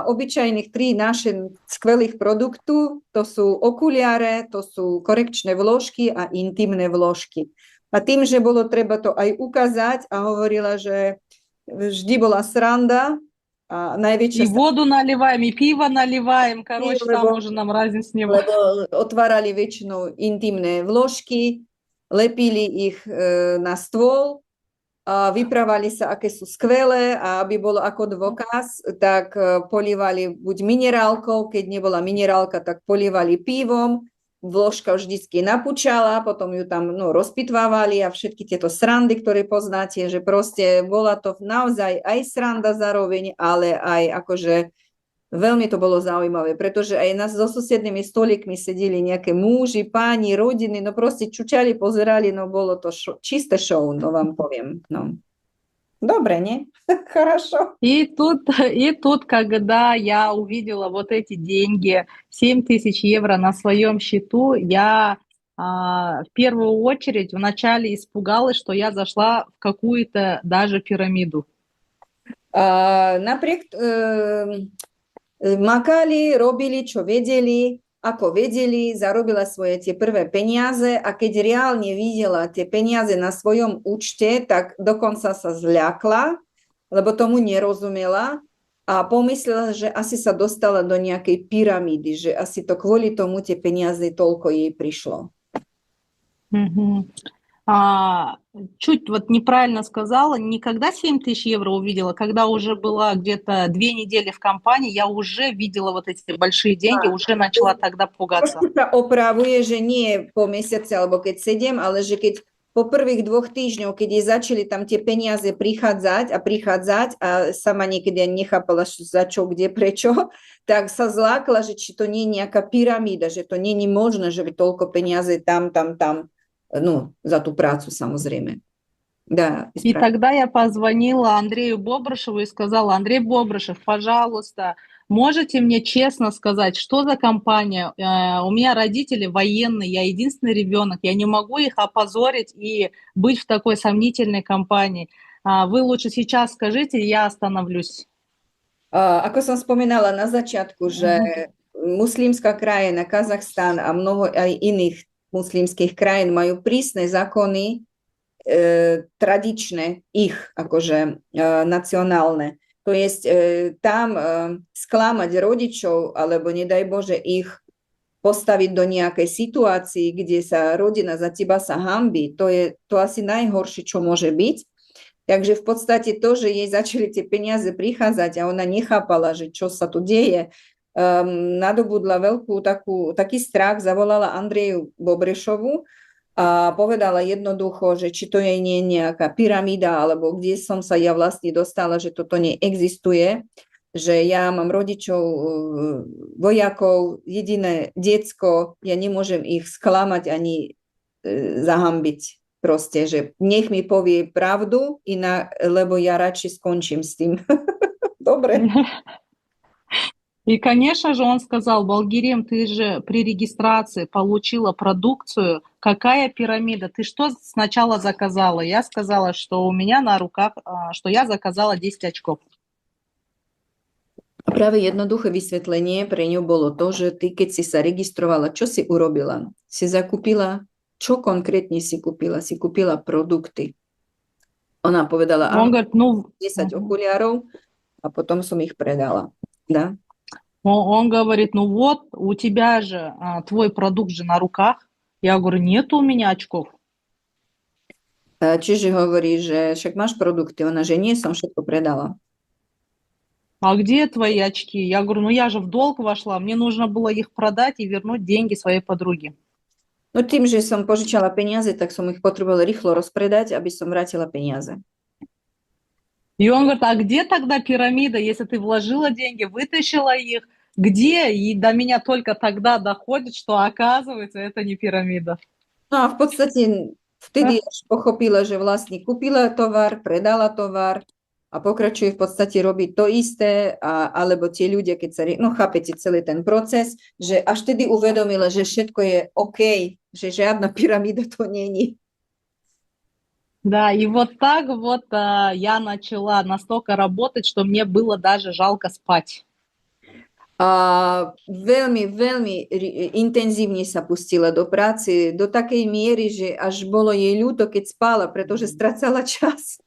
obyčajných 3 naše skvelých produktu, to sú okuliare, to sú korekčné vložky a intimné vložky. A tým, že bolo treba to aj ukázať a hovorila, že vždy bola sranda a najväčšia... И воду наливаем, и пиво наливаем, короче, там уже нам разницы не было. Lebo otvárali väčšinou intimné vložky, lepili ich na stôl, vyprávali sa, aké sú skvelé a aby bolo ako dôkaz, tak polívali buď minerálkou, keď nebola minerálka, tak polívali pivom, vložka vždycky napúčala, potom ju tam rozpitvávali a všetky tieto srandy, ktoré poznáte, že proste bola to naozaj aj sranda zároveň, ale aj akože veľmi to bolo zaujímavé, pretože aj nás so susednými stolíkmi sedeli nejaké muži, páni, rodiny, no proste čučali, pozerali, no bolo to čisté show, no vám poviem, no. Добре, не? Хорошо. И тут, когда я увидела вот эти деньги, 7 000 евро на своем счету, я в первую очередь вначале испугалась, что я зашла в какую-то даже пирамиду. Napriek makali, robili, čo vedeli, ako vedeli, zarobila svoje tie prvé peniaze a keď reálne videla tie peniaze na svojom účte, tak dokonca sa zľakla, lebo tomu nerozumela a pomyslela, že asi sa dostala do nejakej pyramídy, že asi to kvôli tomu tie peniaze toľko jej prišlo. Чуть вот неправильно сказала, не когда 7 000 евро увидела, когда уже была где-то 2 недели в компании, я уже видела вот эти большие деньги, уже начала тогда пугаться. Sa opravuje, že nie po mesiaci alebo keď 7, ale že keď po prvých 2 týždňoch, keď jej začali tam tie peniaze prichádzať a sama niekedy nechápala, za čo, kde, prečo, tak sa zlákla, že či to nie je nejaká pyramída, že to nie je možné, že by toľko peniaze tam, ну, за ту працу, samozrejme. Да, и тогда я позвонила Андрею Бобрышеву и сказала: Андрей Бобрышев, пожалуйста, можете мне честно сказать, что за компания? У меня родители военные, я единственный ребенок, я не могу их опозорить и быть в такой сомнительной компании. Вы лучше сейчас скажите, я остановлюсь. Ako som spomínala na začiatku, že muslimská krajina, Kazachstan a mnoho aj iných muslimských krajín majú prísne zákony, tradičné, ich akože nacionálne. To je tam sklamať rodičov, alebo nedaj Bože ich postaviť do nejakej situácii, kde sa rodina za teba sa hanbí, to je to asi najhoršie, čo môže byť. Takže v podstate to, že jej začali tie peniaze prichádzať a ona nechápala, že čo sa tu deje, nadobudla taký strach, zavolala Andreju Bobrešovu a povedala jednoducho, že či to je nie nejaká pyramída, alebo kde som sa ja vlastne dostala, že toto neexistuje, že ja mám rodičov, vojakov, jediné decko, ja nemôžem ich sklamať ani zahambiť. Proste, že nech mi povie pravdu, lebo ja radšej skončím s tým. Dobre. И, конечно же, он сказал: Балгерим, ты же при регистрации получила продукцию. Какая пирамида? Ты что сначала заказала? Я сказала, что у меня на руках, что я заказала 10 очков. A práve jednoduché vysvetlenie pre ňu bolo to, že ty, keď si sa registrovala, čo si urobila? Si zakúpila, čo konkrétne si kúpila? Si kúpila produkty. Ona povedala, Он áno, говорит, ну, 10 okuliarov a potom som ich predala. Да? он говорит, ну вот, у тебя же твой продукт же на руках. Я говорю, нет у меня очков. Čiže hovorí, že však máš produkty. Ona, že nie, som všetko predala. А где твои очки? Я говорю, ну я же в долг вошла, мне нужно было их продать и вернуть деньги своей подруге. No tým, že som požičala peniaze, tak som ich potrebovala rýchlo rozpredať, aby som vrátila peniaze. И он говорит, а где тогда пирамида, если ты вложила деньги, вытащила их, где? И до меня только тогда доходит, что оказывается, это не пирамида. No a v podstate vtedy až pochopila, že vlastne kúpila tovar, predala tovar a pokračuje v podstate robiť to isté, alebo tie ľudia, keď sa, no chápete celý ten proces, že až vtedy uvedomila, že všetko je OK, že žiadna pyramída to není. Да, и вот так вот я начала настолько работать, что мне было даже жалко спать. A veľmi, veľmi intenzívne sa pustila do práce, do takej miery, že až bolo jej ľúto, keď spala, pretože stracala čas.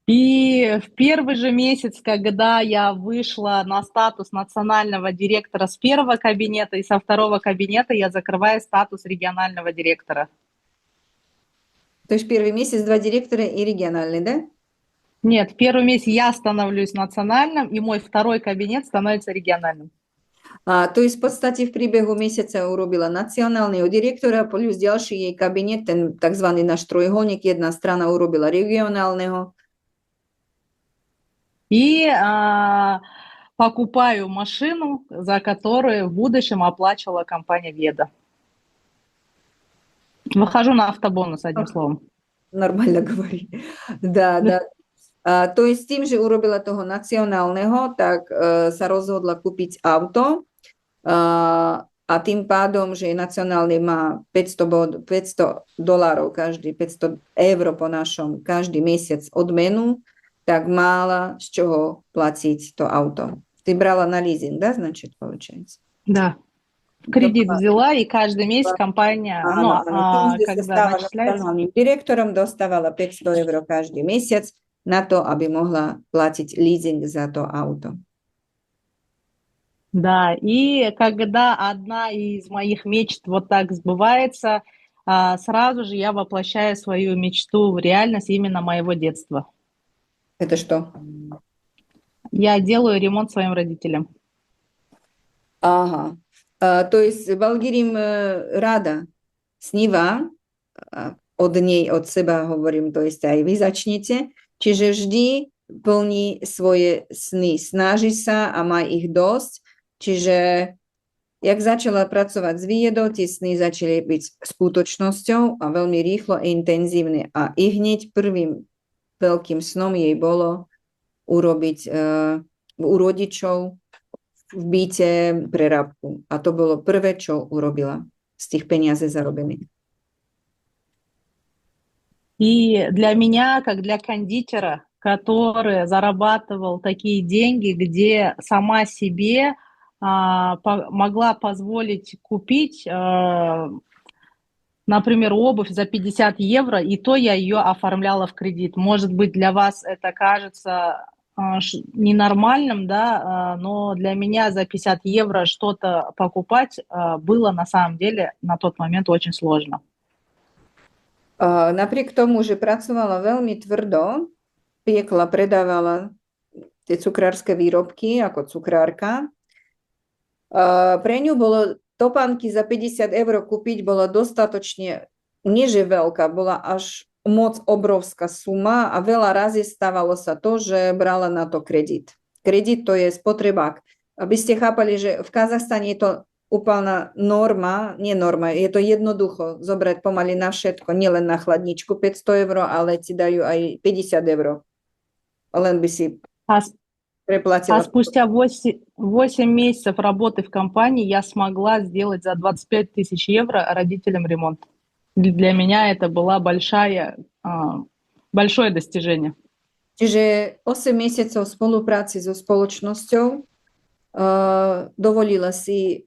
И в первый же месяц, когда я вышла на статус национального директора с первого кабинета и со второго кабинета, я закрываю статус регионального директора. То есть первый месяц 2 директора и региональный, да? Нет, первый месяц я становлюсь национальным, и мой второй кабинет становится региональным. To je v podstate v priebehu mesiaca urobila nacionálneho direktora, plus ďalší jej kabinet, ten tzv. Náš trojuholník, jedna strana urobila regionálneho. И покупаю машину, за которую в будущем оплачивала компания Веда. Выхожу на автобонус, одним словом. Normálne говори. Да. To je s tým, že urobila toho nacionálneho, tak sa rozhodla kúpiť auto a tým pádom, že nacionálny má $500 každý, 500 eur po našom každý mesiac odmenu, tak mala z čoho platiť to auto. Ty brala na leasing, да, значит, получается? Да. Кредит взяла, и каждый месяц компания, Keď sa stala nacionálnym direktorom, dostávala 500 eur každý mesiac na to, aby mohla platiť leasing za to auto. Да, и когда одна из моих мечт вот так сбывается, сразу же я воплощаю свою мечту в реальность именно моего детства. Это что? Я делаю ремонт своим родителям. Ага. To jest Balgirim rada sníva od nej, od seba hovorím, to jest aj vy začnete, čiže vždy plní svoje sny, snaží sa a má ich dosť, čiže jak začala pracovať s Viedou, tie sny začali byť skutočnosťou a veľmi rýchlo a intenzívne a i hneď prvým veľkým snom jej bolo urobiť u rodičov v byte prerábku. A to bolo prvé, čo urobila z tých peniazí zarobených. И для меня, как для кондитера, который зарабатывал такие деньги, где сама себе могла позволить купить, например, обувь за 50 евро, и то я ее оформляла в кредит. Может быть, для вас это кажется ненормальным, да, но для меня за 50 евро что-то покупать было на самом деле на тот момент очень сложно. Napriek tomu, že pracovala veľmi tvrdo, piekla, predávala tie cukrárske výrobky ako cukrárka. Pre ňu bolo topánky za 50 eur kúpiť, bola dostatočne, nie že veľká, bola až moc obrovská suma a veľa razy stávalo sa to, že brala na to kredit. Kredit to je spotrebák. Aby ste chápali, že v Kazachstane je to úplná norma, nie norma, je to jednoducho zobrať pomaly na všetko, nielen na chladničku 500 eur, ale ti dajú aj 50 eur. Len by si А, preplatila. спустя 8 месяцев работы в компании я смогла сделать за 25 тысяч евро родителям ремонт. Для меня это было большое достижение. Čiže 8 mesiacov spolupráci so spoločnosťou dovolila si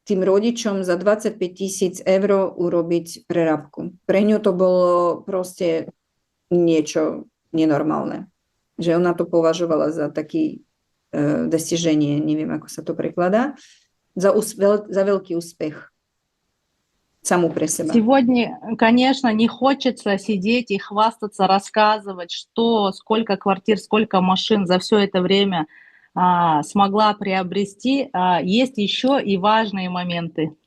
tým rodičom za 25 000 eur urobiť prerábku. Pre ňu to bolo proste niečo nenormálne. Že ona to považovala za taký достижение, neviem, ako sa to prekladá, za veľký úspech саму про себя. Сегодня, конечно, не хочется сидеть и хвастаться, рассказывать, что, сколько квартир, сколько машин за все это время смогла приобрести. Есть еще и важные моменты.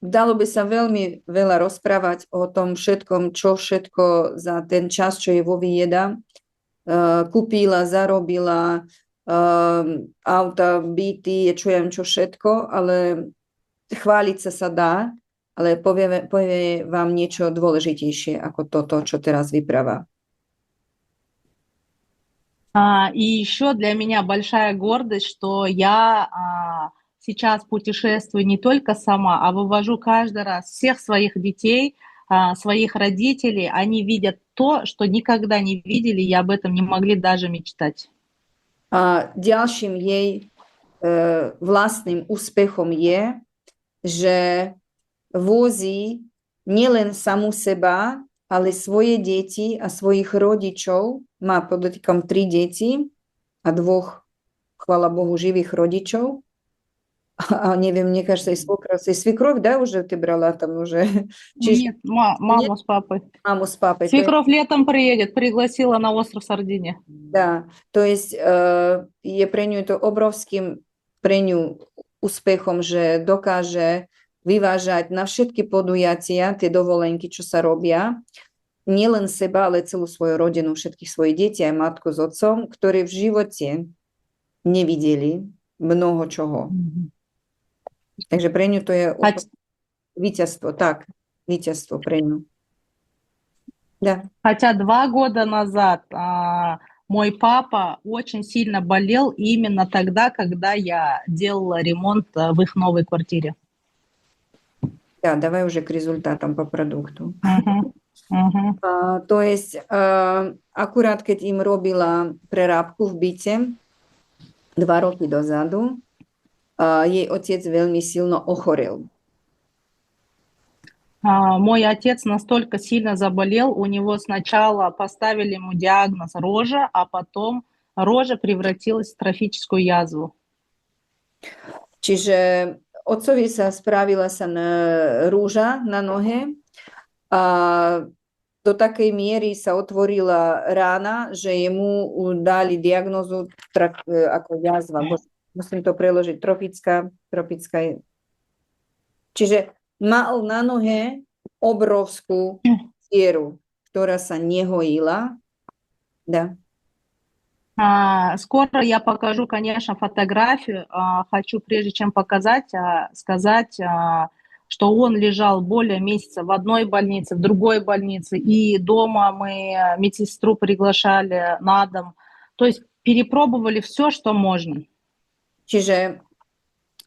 Dalo by sa veľmi veľa rozprávať o tom všetkom, čo všetko za ten čas, čo je vo Vieda, kúpila, zarobila, auta, byty, čo ja viem čo všetko, ale chváliť sa dá, ale povie vám niečo dôležitejšie ako toto, čo teraz vypráva. И еще для меня большая гордость, что я сейчас путешествую не только сама, а вывожу каждый раз всех своих детей, своих родителей. Они видят то, что никогда не видели и об этом не могли даже мечтать. Ďalším jej vlastným úspechom je, že vozí nielen samú seba, ale svoje deti a svojich rodičov, má podotýkam 3 deti a 2, chvála Bohu, živých rodičov. А neviem, мне кажется, и свекровь, да, уже ты брала там уже? Нет, маму с папой. Маму с папой. Свекровь летом приедет, пригласила на остров Сардиния. Да, то есть je pre ňu to obrovským pre ňu úspechom, že dokáže vyvážať na všetky podujatia, tie dovolenky, čo sa robia, nielen seba, ale celú svoju rodinu, všetkých svojich detí, aj matku s otcom, ktorí v živote nevideli mnoho čoho. Takže pre ňu to je víťazstvo, tak, víťazstvo pre ňu. Да. Хотя 2 года назад мой папа очень сильно болел именно тогда, когда я делала ремонт в их новой квартире. Да, давай уже к результатам по продукту. То есть akurát keď im robila prerábku v byte 2 roky dozadu, jej otec veľmi silno ochorel. Мой отец настолько сильно заболел, у него сначала поставили ему диагноз рожа, а потом рожа превратилась в трофическую язву. Čiže otcovi sa spravila sa rúža na nohe a do takej miery sa otvorila rána, že jemu dali diagnozu ako jazva. Musím to preložiť, tropická. Čiže mal na nohe obrovskú dieru, ktorá sa nehojila. Да. Скоро я покажу, конечно, фотографию. Хочу, прежде чем показать, сказать, что он лежал более месяца в одной больнице, в другой больнице, и дома мы медсестру приглашали на дом. То есть перепробовали все, что можно. Čiže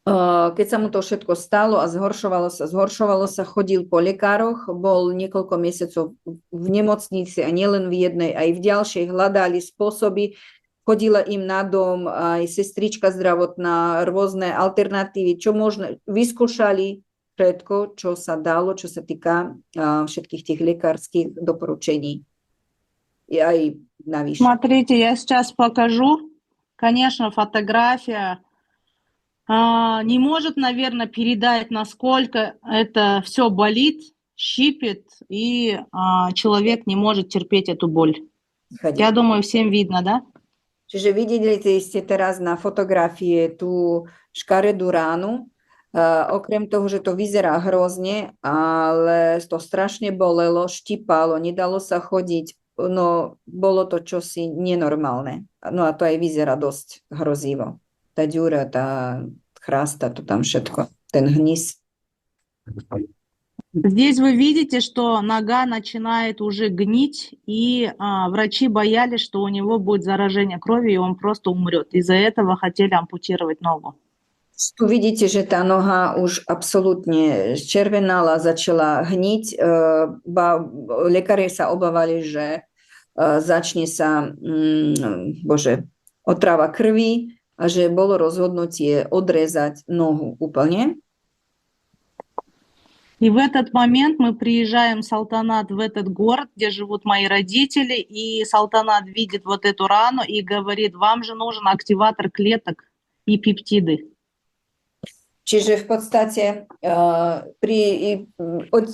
keď sa mu to všetko stalo a zhoršovalo sa, chodil po lekároch, bol niekoľko mesiacov v nemocnici a nielen v jednej, aj v ďalšej, hľadali spôsoby, chodila im na dom aj sestrička zdravotná, rôzne alternatívy, čo možno, vyskúšali všetko, čo sa dalo, čo sa týka všetkých tých lekárskych doporučení. И aj navyše. Смотрите, я сейчас покажу. Конечно, фотография не может, наверное, передать, насколько это все болит, щипет, и человек не может терпеть эту боль. Я думаю, всем видно, да? Čiže videli ste teraz na fotografie tú škaredú ránu. Okrem toho, že to vyzerá hrozne, ale to strašne bolelo, štípalo, nedalo sa chodiť. No, bolo to čosi nenormálne. No a to aj vyzerá dosť hrozivo. Tá ďura, tá chrásta, to tam všetko, ten hnis. Здесь вы видите, что нога начинает уже гнить, и врачи боялись, что у него будет заражение крови, и он просто умрет. Из-за этого хотели ампутировать ногу. Tu vidíte, že tá noha už absolútne červenala, začala hniť. Lekári sa obávali, že začne sa otrava krvi a že bolo rozhodnutie odrezať nohu úplne. И в этот момент мы приезжаем в Салтанат, в этот город, где живут мои родители, и Салтанат видит вот эту рану и говорит, вам же нужен активатор клеток и пептиды. Čiže v podstate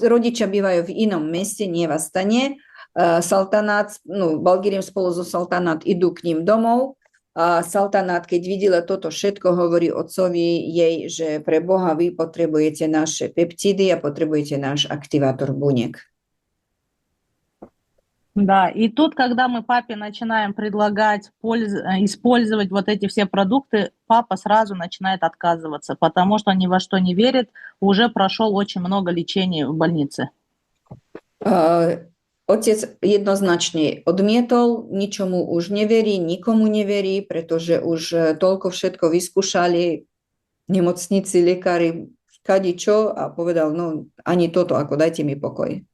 rodičia bývajú v inom meste, nie v Astane. Saltanát, Balgirim spolu so Saltanát idú k ním domov. A Saltanát, keď videla toto všetko, hovorí otcovi jej, že pre Boha vy potrebujete naše peptidy a potrebujete náš aktivátor buniek. Да, и тут, когда мы папе начинаем предлагать использовать вот эти все продукты, папа сразу начинает отказываться, потому что ни во что не верит, уже прошел очень много лечений в больнице. Otec jednoznačne odmietol, ničomu už neverí, nikomu neverí, pretože už toľko všetko vyskúšali nemocnici, lekári, kadičo a povedal, no ani toto, ako dajte mi pokoj.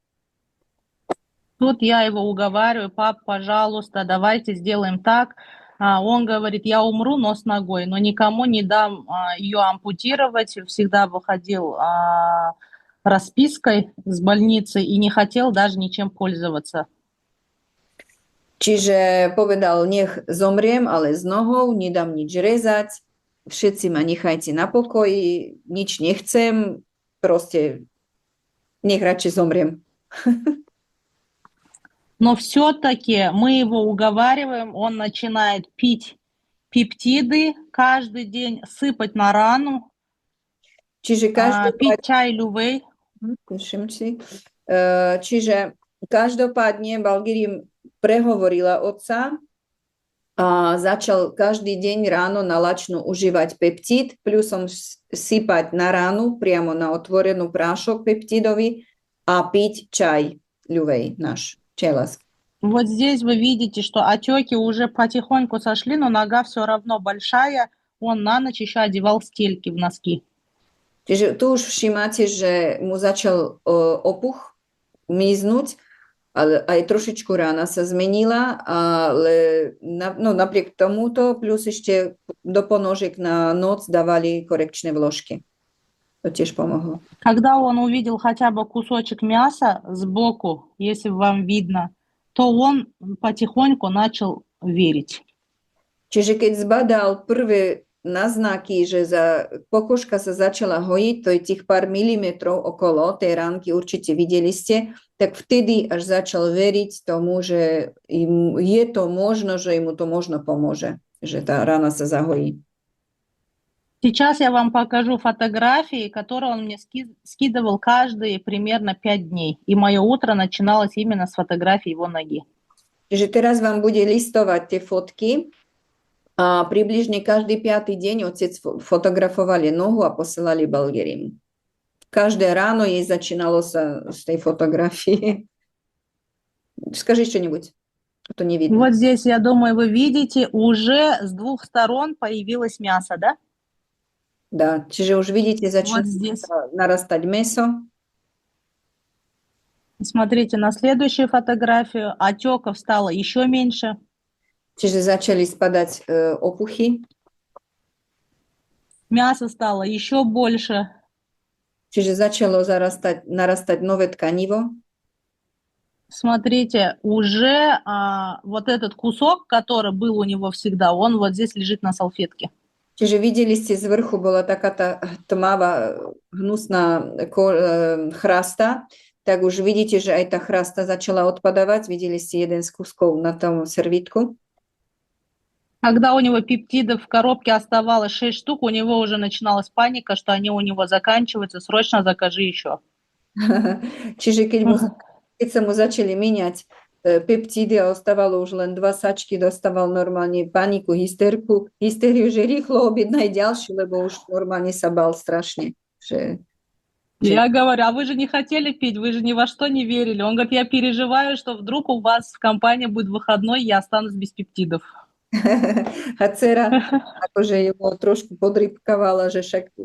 Тут я его уговариваю, пап, пожалуйста, давайте сделаем так. Он говорит, я умру, но с ногой, но никому не дам ее ампутировать. Всегда выходил распиской с больницы и не хотел даже ничем пользоваться. Čiže povedal, nech zomriem, ale s nohou, nedám nič rezať, všetci ma nechajte na pokoji, nič nechcem, proste nech radšej zomriem. Но все-таки мы его уговариваем, он начинает пить пептиды каждый день, сыпать на рану, Čiže пить чай лювей. Čiže každopádne Balgirim prehovorila otca a začal každý deň ráno na lačnú užívať peptid, plusom sypať na ránu priamo na otvorenú prášok peptidový a piť čaj ľuvej náš, čelask. Вот здесь вы видите, что отеки уже потихоньку сошли, но нога все равно большая. Он на ночь еще одевал стельки в носки. Čiže tu už všimáte, že mu začal opuch miznúť, ale aj trošičku rána sa zmenila, ale napriek tomuto, plus ešte do ponožiek na noc dávali korekčné vložky. To tiež pomohlo. Когда он увидел хотя бы кусочек мяса сбоку, если вам видно, то он потихоньку начал верить. Čiže keď zbadal prvé naznaky, že pokožka sa začala hojiť, to je tých pár milimetrov okolo tej ránky, určite videli ste, tak vtedy až začal veriť tomu, že je to možno, že mu to možno pomôže, že tá rána sa zahojí. Сейчас я вам покажу фотографии, которые он мне скидывал каждые примерно 5 дней. И мое утро начиналось именно с фотографии его ноги. Čiže teraz vám bude listovať tie fotky. A približne každý 5. deň otec fotografovali nohu a posielali Balgirim. Každé ráno jej začínalo sa z tej fotografii. Скажи что-нибудь, а то не видно. Вот здесь, я думаю, вы видите, уже с двух сторон появилось мясо, да? Да, čiže už vidíte, začína narastať mäso. Смотрите на следующую фотографию. Отеков стало еще меньше. Čiže začali spadať opuchy. Мясо стало еще больше. Čiže začalo narastať nové tkanivo. Смотрите, уже вот этот кусок, который был у него всегда, он вот здесь лежит на салфетке. Čiže videli ste, z vrchu bola taká tá tmavá, hnusná chrasta, tak už vidíte, že aj tá chrasta začala odpadávať. Videli ste jeden z kúskov na tom servítku? Когда у него пептидов в коробке оставалось 6 штук, у него уже начиналась паника, что они у него заканчиваются, срочно закажи еще. Čiže keď sa mu začali míňať peptídy a ostávalo už len 2 sačky, dostával normálne paniku, hysteriu, že rýchlo objednaj ďalšiu, lebo už normálne sa bál strašne. Я говорю, а вы же не хотели пить, вы же ни во что не верили. Он говорит, я переживаю, что вдруг у вас в компании будет выходной, и я останусь без пептидов. A dcera akože ju trošku podrýpkavala, že však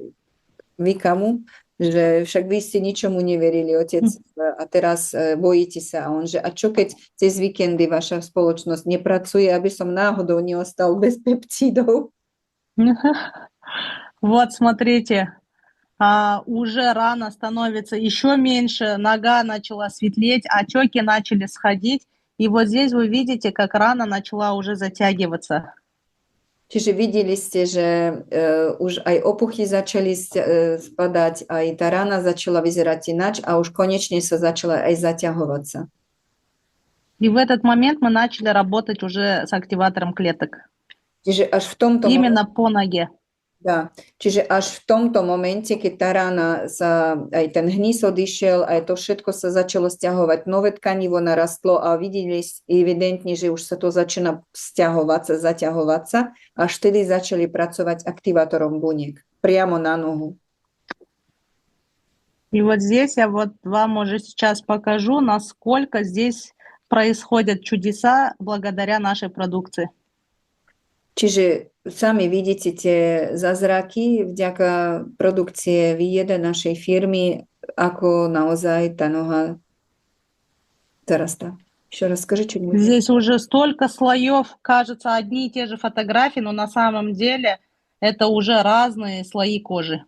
vy kamu, že však vy ste ničomu neverili, otec, a teraz bojíte sa. A on, že a čo keď cez víkendy vaša spoločnosť nepracuje, aby som náhodou neostal bez peptidov? Вот, смотрите, уже рана становится еще меньше, нога начала светлеть, отеки начали сходить. И вот здесь вы видите, как рана начала уже затягиваться. Čiže videli ste, že už aj opuchy začali spadať, aj tá rana začala vyzerať ináč a už konečne sa začala aj zaťahovať sa. И в этот момент мы начали работать уже с активатором клеток. Čiže až v tomto Именно по ноге. Да. Čiže až v tomto momente, keď tá rána sa, aj ten hnis odišiel, aj to všetko sa začalo stiahovať, nové tkanivo narastlo a videli evidentne, že už sa to začína stiahovať sa, zaťahovať sa, až vtedy začali pracovať aktivátorom buniek прямо на ногу. И вот здесь я вот вам уже сейчас покажу, насколько здесь происходят чудеса благодаря нашей продукции. Čiže sami vidíte tie zázraky vďaka produkcie Vieda našej firmy, ako naozaj tá noha zarastá. Еще раз скажи что-нибудь. Здесь уже столько слоев, кажется, одни и те же фотографии, но на самом деле это уже разные слои кожи.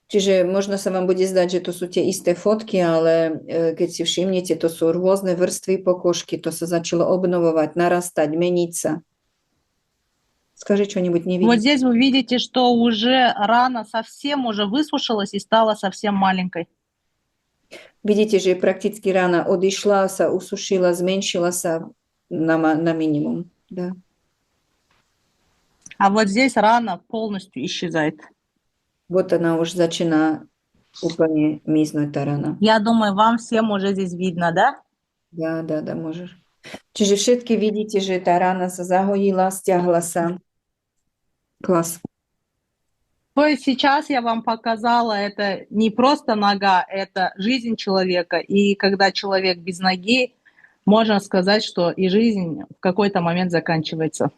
Čiže možno sa vám bude zdať, že to sú tie isté fotky, ale keď si všimnete, to sú rôzne vrstvy pokožky, to sa začalo obnovovať, narastať, meniť sa. Скажи что-нибудь, не видите. Вот здесь вы видите, что уже рана совсем уже высушилась и стала совсем маленькой. Vidíte, že prakticky rána odišla, sa usušila, zmenšila sa na minimum. Да. А вот здесь рана полностью исчезает. Вот она už začína úplne miznúť tá rana. Я думаю, вам всем уже здесь видно, да? Да, môžeš. Čiže všetky vidíte, že tá rána sa zahojila, stiahla sa. Класс. То есть сейчас я вам показала, это не просто нога, это жизнь человека. И когда человек без ноги, можно сказать, что и жизнь в какой-то момент заканчивается.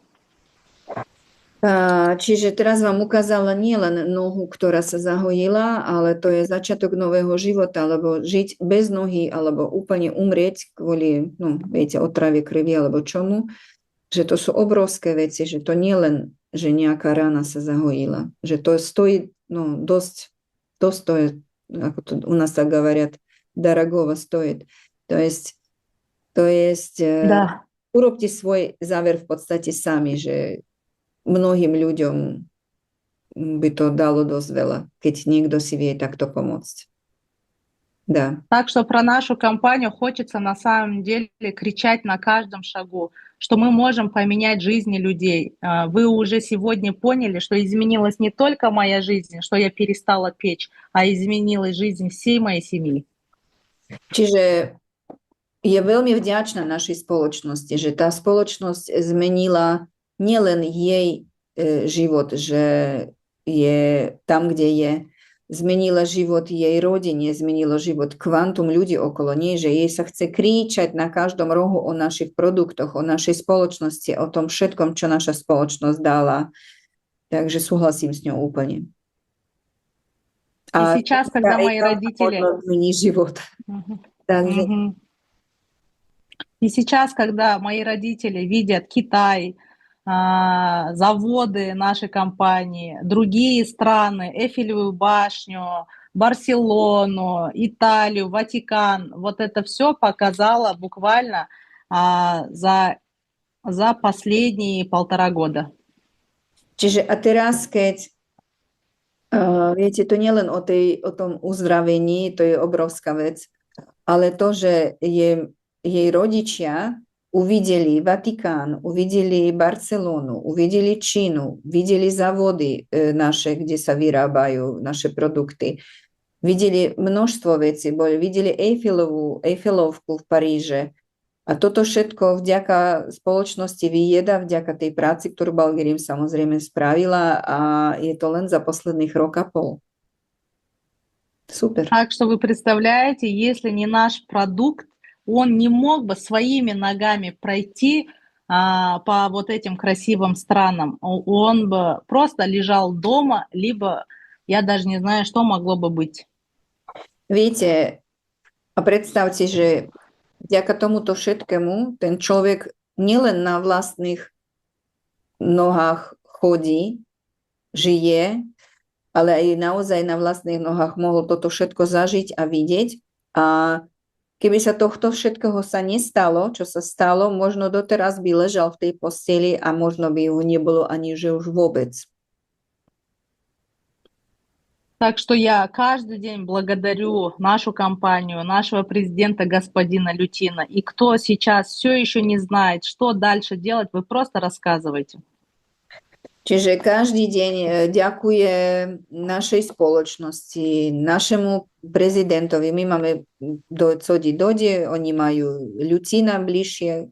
Čiže teraz vám ukázala nielen nohu, ktorá sa zahojila, ale to je začiatok nového života, alebo žiť bez nohy, alebo úplne umrieť kvôli, viete, otrave krvi alebo čomu, že to sú obrovské veci, že to nie len, že nejaká rána sa zahojila, že to stojí, dosť to je, ako to u nás tak говорят, дорогого стоит. To jest, Да. urobte svoj záver v podstate sami, že mnohým ľuďom by to dalo dosť veľa, keď niekto si vie takto pomôcť. Да. Так что про нашу компанию хочется на самом деле кричать на каждом шагу, что мы можем поменять жизни людей. Вы уже сегодня поняли, что изменилась не только моя жизнь, что я перестала печь, а изменилась жизнь всей моей семьи. Čiže je veľmi vďačná našej spoločnosti, že tá spoločnosť zmenila nielen jej život, že je tam, kde je, zmenila život jej rodine, zmenilo život kvantum ľudí okolo nej, že jej sa chce kričať na každom rohu o našich produktoch, o našej spoločnosti, o tom všetkom, čo naša spoločnosť dala. Takže súhlasím s ňou úplne. И сейчас, когда мои родители... Zmení život. Takže... И сейчас, когда мои родители видят Китай, заводы нашей компании, другие страны, Эйфелевую башню, Барселону, Италию, Ватикан, вот это все показало буквально за последние 1,5 года. Čiže a teraz, keď viete, to nielen o tom uzdravení, to je obrovská vec, ale to, že jej rodičia uvideli Vatikán, uvideli Barcelonu, uvideli Čínu, videli závody naše, kde sa vyrábajú naše produkty, videli množstvo vecí, videli Eiffelovku v Paríže. A toto všetko vďaka spoločnosti Výjeda, vďaka tej práci, ktorú Balgerim samozrejme spravila, a je to len za posledných rok a pol. Супер. Так что вы представляете, если не наш продукт, он не мог бы своими ногами пройти по вот этим красивым странам. Он бы просто лежал дома, либо я даже не знаю, что могло бы быть. Viete, a predstavte, že vďaka tomuto všetkému ten človek nielen na vlastných nohách chodí, žije, ale aj naozaj na vlastných nohách mohol toto všetko zažiť a vidieť. A keby sa tohto všetkého sa nestalo, čo sa stalo, možno doteraz by ležal v tej posteli a možno by ho nebolo ani že už vôbec. Так что я каждый день благодарю нашу компанию, нашего президента господина Лютина. И кто сейчас все еще не знает, что дальше делать, вы просто рассказывайте. Čiže každý deň ďakujem našej spoločnosti, našemu prezidentovi. My máme Codi Dode, oni majú Ľucina bližšie.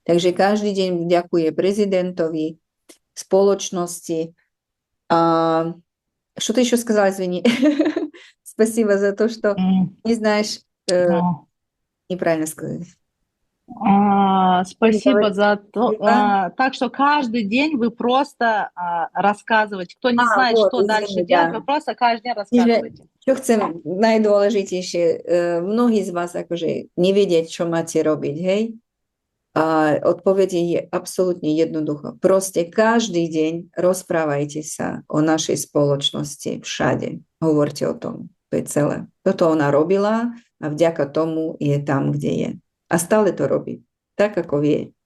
Takže každý deň ďakuje prezidentovi, spoločnosti. A что ты еще сказала, извини? Спасибо за то, что не знаешь, неправильно сказать. Спасибо за то. Так что каждый день вы просто рассказываете. Кто не знает, что дальше делать, вы просто каждый день рассказываете. Čo chcem najdôležitejšie, mnohí z vás akože nevedia, čo máte robiť, hej? A odpoveď je absolútne jednoduchá. Proste každý deň rozprávajte sa o našej spoločnosti všade. Hovorte o tom. To je celé. Toto ona robila a vďaka tomu je tam, kde je. A stále to robí. Так, как vie.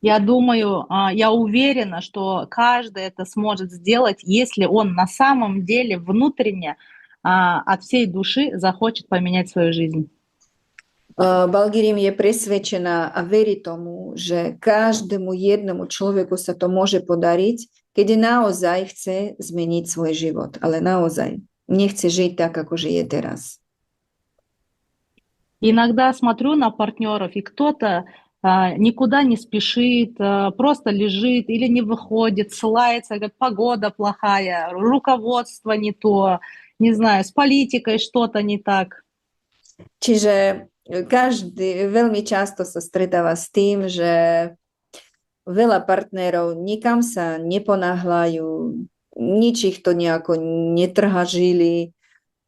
Я думаю, я уверена, что каждый это сможет сделать, если он на самом деле внутренне от всей души захочет поменять свою жизнь. Balgirim je presvedčená a verí tomu, že každému jednomu človeku sa to môže podariť, keď naozaj chce zmeniť svoj život. Ale naozaj nechce žiť tak, ako žije teraz. Иногда смотрю на партнеров, и кто-то никуда не спешит, просто лежит или не выходит, ссылается, говорит, погода плохая, руководство не то, не знаю, с политикой что-то не так. Čiže každý veľmi často sa stretáva s tým, že veľa partnerov nikam sa neponáhľajú, nič ich to nejako netrhá žily,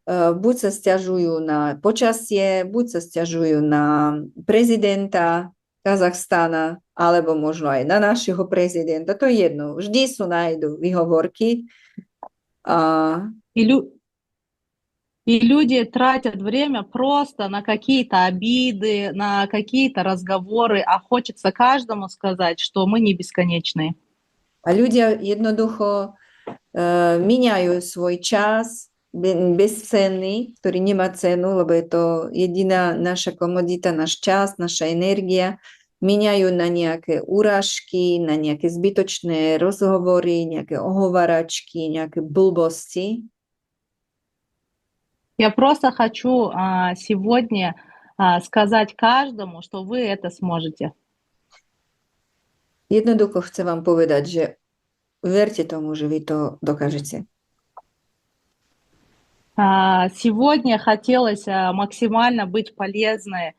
buď sa sťažujú na počasie, buď sa sťažujú na prezidenta Kazachstana, alebo možno aj na našeho prezidenta, to je jedno, vždy sú nájdu výhovorky. И люди тратят время просто на какие-то обиды, на какие-то разговоры, а хочется каждому сказать, что мы не бесконечные. A ľudia jednoducho míňajú svoj čas bezcenný, ktorý nemá cenu, lebo je to jediná naša komodita, náš čas, naša energia. Míňajú na nejaké úražky, na nejaké zbytočné rozhovory, nejaké ohovaračky, nejaké blbosti. Я просто хочу сегодня сказать каждому, что вы это сможете. Jednoducho chcem vám povedať, že verte tomu, že vy to dokážete. Сегодня хотелось максимально быть полезной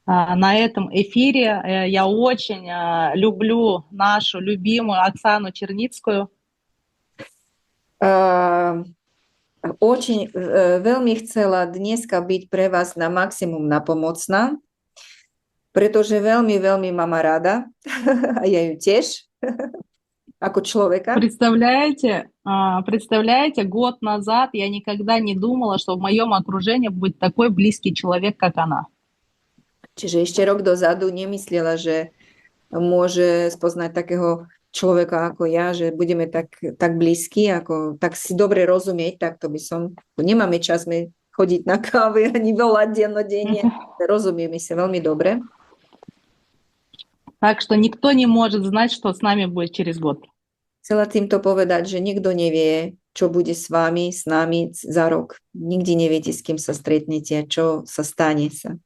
на этом эфире. Я очень люблю нашу любимую Оксану Черницкую. Очень veľmi chcela dneska byť pre vás na maximum napomocná, pretože veľmi, veľmi ma má rada a ja ju tiež ako človeka. Представляете, год назад я никогда не думала, что в моем окружении будет такой близкий человек, как она. Čiže ešte rok dozadu nemyslela, že môže spoznať takého človeka ako ja, že budeme tak blízki, tak si dobre rozumieť, tak to by som, nemáme čas, sme chodiť na kávy ani volať dennodenne. Rozumieme sa veľmi dobre. Так что никто не может знать, что с нами будет через год. Chcela týmto povedať, že nikto nevie, čo bude s vami, s nami za rok. Nikdy neviete, s kým sa stretnete, čo sa stane sa.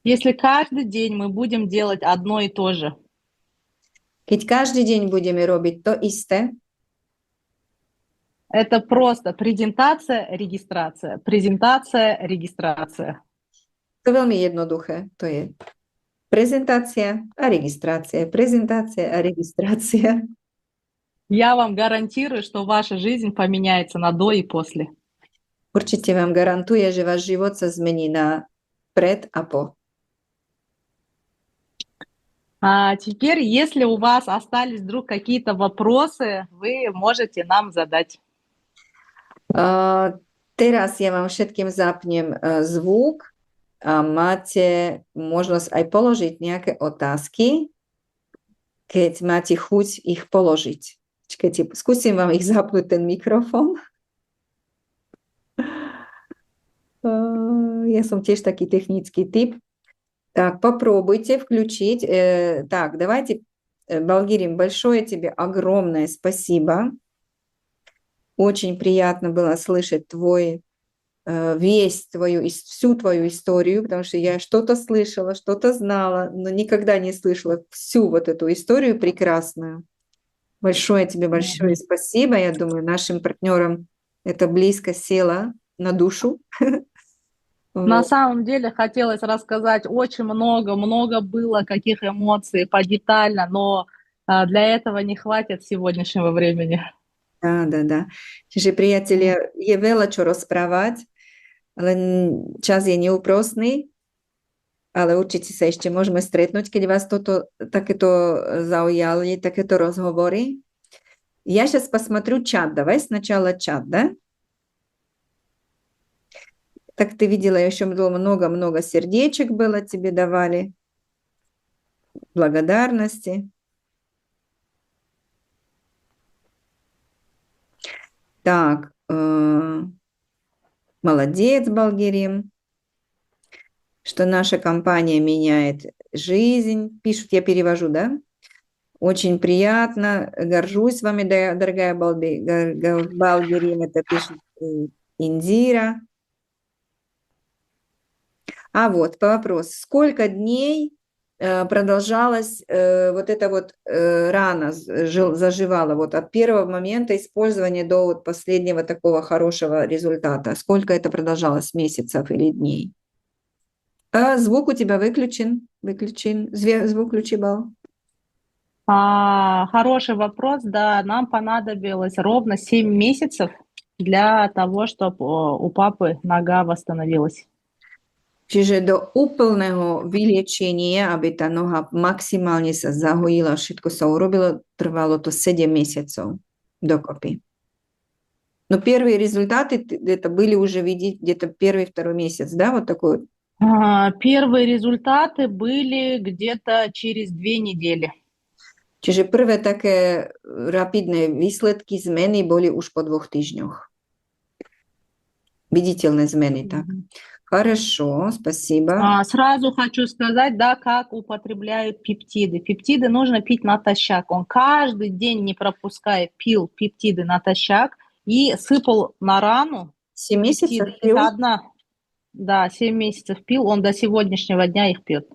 Если каждый день мы будем делать одно и то же, Keď každý deň budeme robiť to isté, это просто презентация, регистрация. to je veľmi jednoduché. To je prezentácia a registrácia. Prezentácia a registrácia. Я вам гарантирую, что ваша жизнь поменяется на до и после. Určite vám garantuje, že váš život sa zmení na pred a po. А теперь, если у вас остались вдруг какие-то вопросы, вы можете нам задать. Teraz ja vám všetkým zapnem zvuk a máte možnosť aj položiť nejaké otázky, keď máte chuť ich položiť. Čakajte, skúsim vám ich zapnúť ten mikrofón. Я som tiež taký technický typ. Так, попробуйте включить. Так, давайте, Балгирим, большое тебе огромное спасибо. Очень приятно было слышать всю твою историю, потому что я что-то слышала, что-то знала, но никогда не слышала всю вот эту историю прекрасную. Большое тебе большое спасибо. Я думаю, нашим партнерам это близко село на душу. На самом деле хотелось рассказать очень много было каких эмоций подетально, но для этого не хватит сегодняшнего времени. Да. Čiže priatelia, je veľa čo rozprávať, ale čas je neúprosný, ale určite sa ešte môžeme stretnúť, keď vás takéto zaujali, takéto rozhovory. Я сейчас посмотрю чат. Давай сначала чат, да? Так ты видела, еще много-много сердечек было, тебе давали. Благодарности. Так, молодец, Балгерим, что наша компания меняет жизнь. Пишут, я перевожу, да? Очень приятно, горжусь вами, дорогая Балгерим, это пишет Индира. А вот по вопросу, сколько дней продолжалась вот эта вот рана, заживала вот от первого момента использования до вот последнего такого хорошего результата? Сколько это продолжалось, месяцев или дней? Звук у тебя выключен. Звук включи, Бал. Хороший вопрос, да, нам понадобилось ровно 7 месяцев для того, чтобы у папы нога восстановилась. Čiže do úplného vyliečenia, aby tá noha maximálne sa zahojila, všetko sa urobilo, trvalo to 7 месяцев dokopy. Но первые результаты это были уже видеть где-то первый-второй месяц, да, вот такой? Первые результаты были где-то через 2 недели. Čiže prvé také rapidné výsledky zmeny boli už po 2 týždňoch. Viditeľné zmeny, tak. Хорошо, спасибо. Сразу хочу сказать, да, как употребляют пептиды. Пептиды нужно пить натощак. Он каждый день, не пропуская, пил пептиды натощак и сыпал на рану. 7 месяцев пил? Да, 7 месяцев пил, он до сегодняшнего дня их пьет.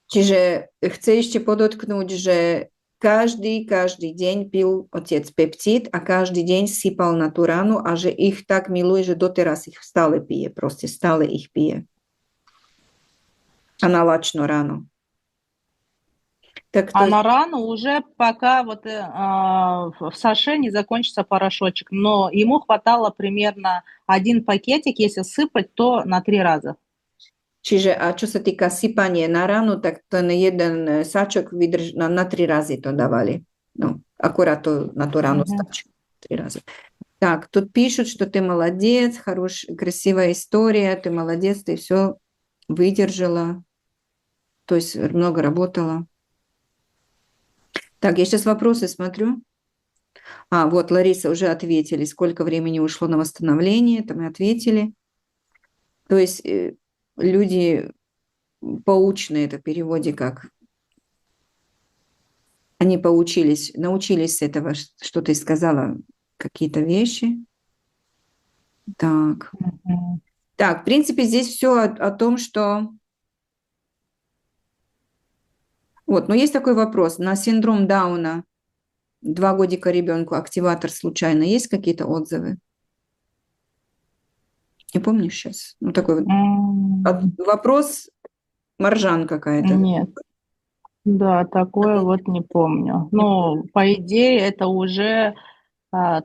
Čiže chce ešte podotknúť, že každý deň pil otec peptid a každý deň sypal na tú ránu a že ich tak miluje, že doteraz ich stále pije, proste stále ich pije. A na lačnú ránu. Так, на рану уже пока вот в саше не закончится порошочек, но ему хватало примерно 1 пакетик, если сыпать, то на 3 раза. Čiže a čo sa týka sypania na ránu, tak ten jeden sáčok na 3 razy to dávali. No, akurát to na tú ránu stačí 3 razy. Так, тут пишут, что ты молодец, красивая история, ты молодец, ты все выдержала, то есть много работала. Так, я сейчас вопросы смотрю. Вот, Лариса, уже ответили, сколько времени ушло на восстановление, это мы ответили. То есть люди поучные, это в переводе как? Они поучились, научились с этого, что ты сказала, какие-то вещи. Так. Мгм. Так, в принципе, здесь все о том, что... Вот, но есть такой вопрос. На синдром Дауна 2 годика ребенку активатор случайно есть какие-то отзывы? Не помню сейчас. Ну, такой вот вопрос, маржан какая-то. Нет, да, такое вот не помню. Не помню. Ну, по идее, это уже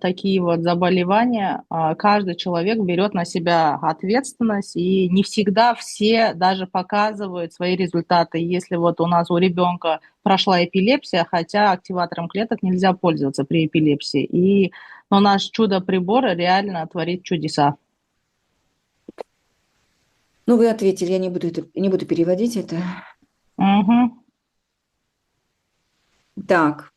такие вот заболевания, каждый человек берет на себя ответственность, и не всегда все даже показывают свои результаты. Если вот у нас у ребенка прошла эпилепсия, хотя активатором клеток нельзя пользоваться при эпилепсии, но наш чудо-прибор реально творит чудеса. Ну, вы ответили, я не буду переводить это. Мгм. Так,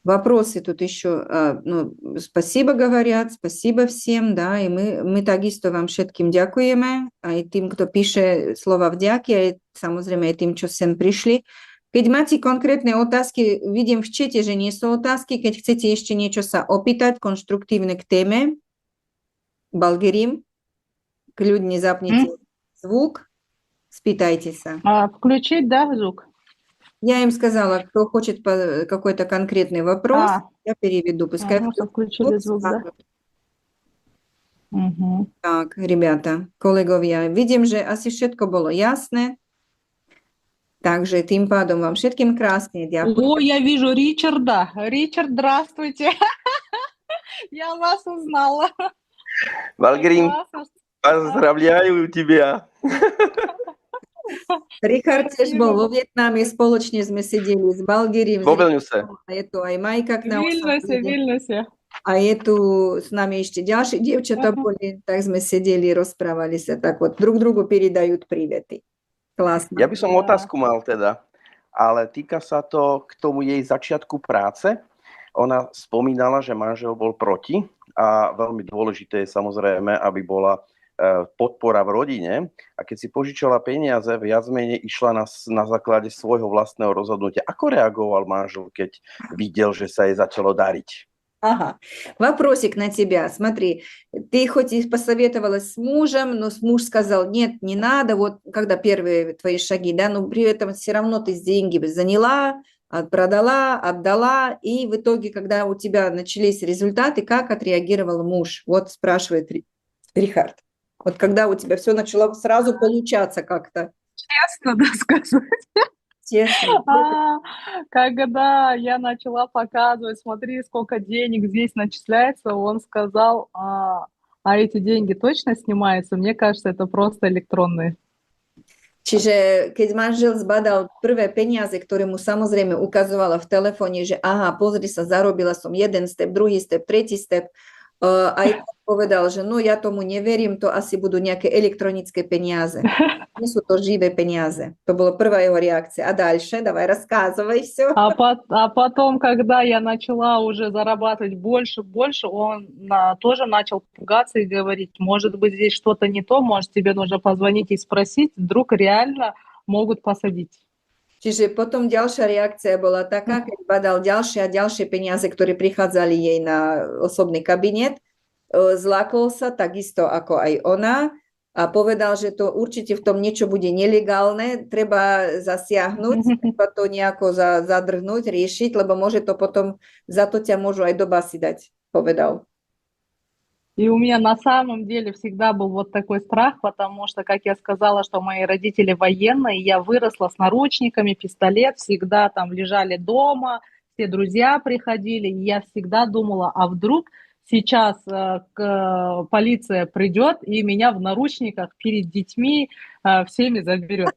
вопросы тут еще, ну, спасибо говорят, спасибо всем, да, і ми takisto вам všetkým ďakujeme, aj tým, kto píše slova vďaky, aj samozrejme aj tým, čo sem prišli. Keď máte konkrétne otázky, vidím v čete, že nie sú otázky, keď chcete ešte niečo sa opýtať, konštruktívne k téme, Balgerim, kľudne zapnite звук, spýtajte sa. Включить, да, звук? Я им сказала, кто хочет какой-то конкретный вопрос, я переведу. Пускай Что включили звук, да? Мгм. Так, ребята, kolegovia, vidím, že asi všetko bolo jasné, takže tým pádom vám všetkým krásne ďakujem. О, я вижу Ричарда. Ричард, здравствуйте. Я вас узнала. Valgrim, Классно. поздравляю тебя. Richard tiež bol vo Vietname, spoločne sme sedeli s Balgerim, Vo Vilniuse. a je tu aj Majka k nám. Вильнюсе. A je tu s nami ešte ďalšie dievčatá boli, tak sme sedeli, rozprávali sa, tak вот друг другу передают привety. Klásne. Ja by som otázku mal teda, ale týka sa to k tomu jej začiatku práce. Ona spomínala, že manžel bol proti a veľmi dôležité je samozrejme, aby bola podpora v rodine. A keď si požičala peniaze, viac menej išla na základe svojho vlastného rozhodnutia. Ako reagoval manžel, keď videl, že sa jej začalo dariť? Ага, вопросик на тебя. Смотри, ты хоть и посоветовалась с мужем, но муж сказал, нет, не надо, вот когда первые твои шаги, да, но при этом все равно ты деньги заняла, продала, отдала, и в итоге, когда у тебя начались результаты, как отреагировал муж? Вот спрашивает Рихард. Вот когда у тебя все начало сразу получаться как-то. Честно, да, сказать. Честно. Когда я начала показывать, смотри, сколько денег здесь начисляется, он сказал, эти деньги точно снимаются? Мне кажется, это просто электронные. Čiže keď manžel zbadal prvé peniaze, ktoré mu samozrejme ukazovala v telefóne, že aha, pozri sa, zarobila som jeden step, druhý step, tretí step, aj povedal, že no ja tomu neverím, to asi budú nejaké elektronické peniaze. Не sú to živé peniaze. To была первая его реакция. А дальше? Давай рассказывай все. А потом, когда я начала уже зарабатывать больше, он тоже начал пугаться и говорить, может быть, здесь что-то не то, может, тебе нужно позвонить и спросить, вдруг реально могут посадить. Čiže potom ďalšia reakcia bola taká, keď badal ďalšie a ďalšie peniaze, ktoré prichádzali jej na osobný kabinet, zlákol sa takisto ako aj ona a povedal, že to určite v tom niečo bude nelegálne, treba zasiahnuť, treba to nejako zadrhnúť, riešiť, lebo môže to potom, za to ťa môžu aj do basy dať, povedal. И у меня на самом деле всегда был вот такой страх, потому что, как я сказала, что мои родители военные, я выросла с наручниками, пистолет, всегда там лежали дома, все друзья приходили, и я всегда думала, а вдруг сейчас полиция придет и меня в наручниках перед детьми всеми заберет.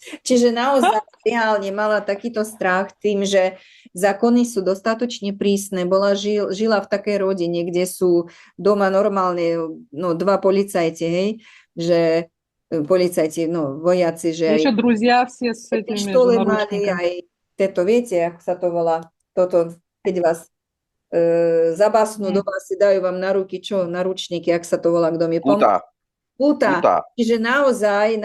Čiže naozaj reálne mala takýto strach tým, že zákony sú dostatočne prísne. Žila v takej rodine, kde sú doma normálne no, 2 policajti, hej, že policajti, no, vojaci, že Еще друзья все с этими же pištole mali, наручниками. aj tieto, viete, ako sa to volá, toto, keď vás zabasnú do vás, dajú vám na ruky, čo, naručníky, ak sa to volá, kto mi pomôže. Puta. Puta. Putá. Čiže naozaj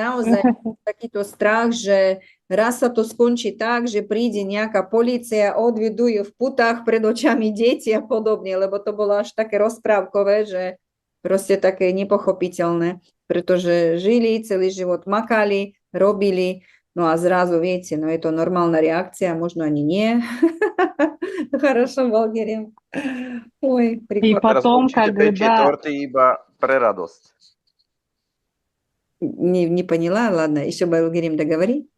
takýto strach, že raz sa to skončí tak, že príde nejaká polícia, odvedú ju v putách pred očami detí a podobne, lebo to bolo až také rozprávkové, že proste také nepochopiteľné, pretože žili, celý život makali, robili, no a zrazu viete, no je to normálna reakcia, možno ani nie. Хорошо, Bulgarian. Ой, И прикольно. Teraz потом, určite pečie когда... torty iba pre radosť. Не поняла, ладно, еще Bulgarian договори.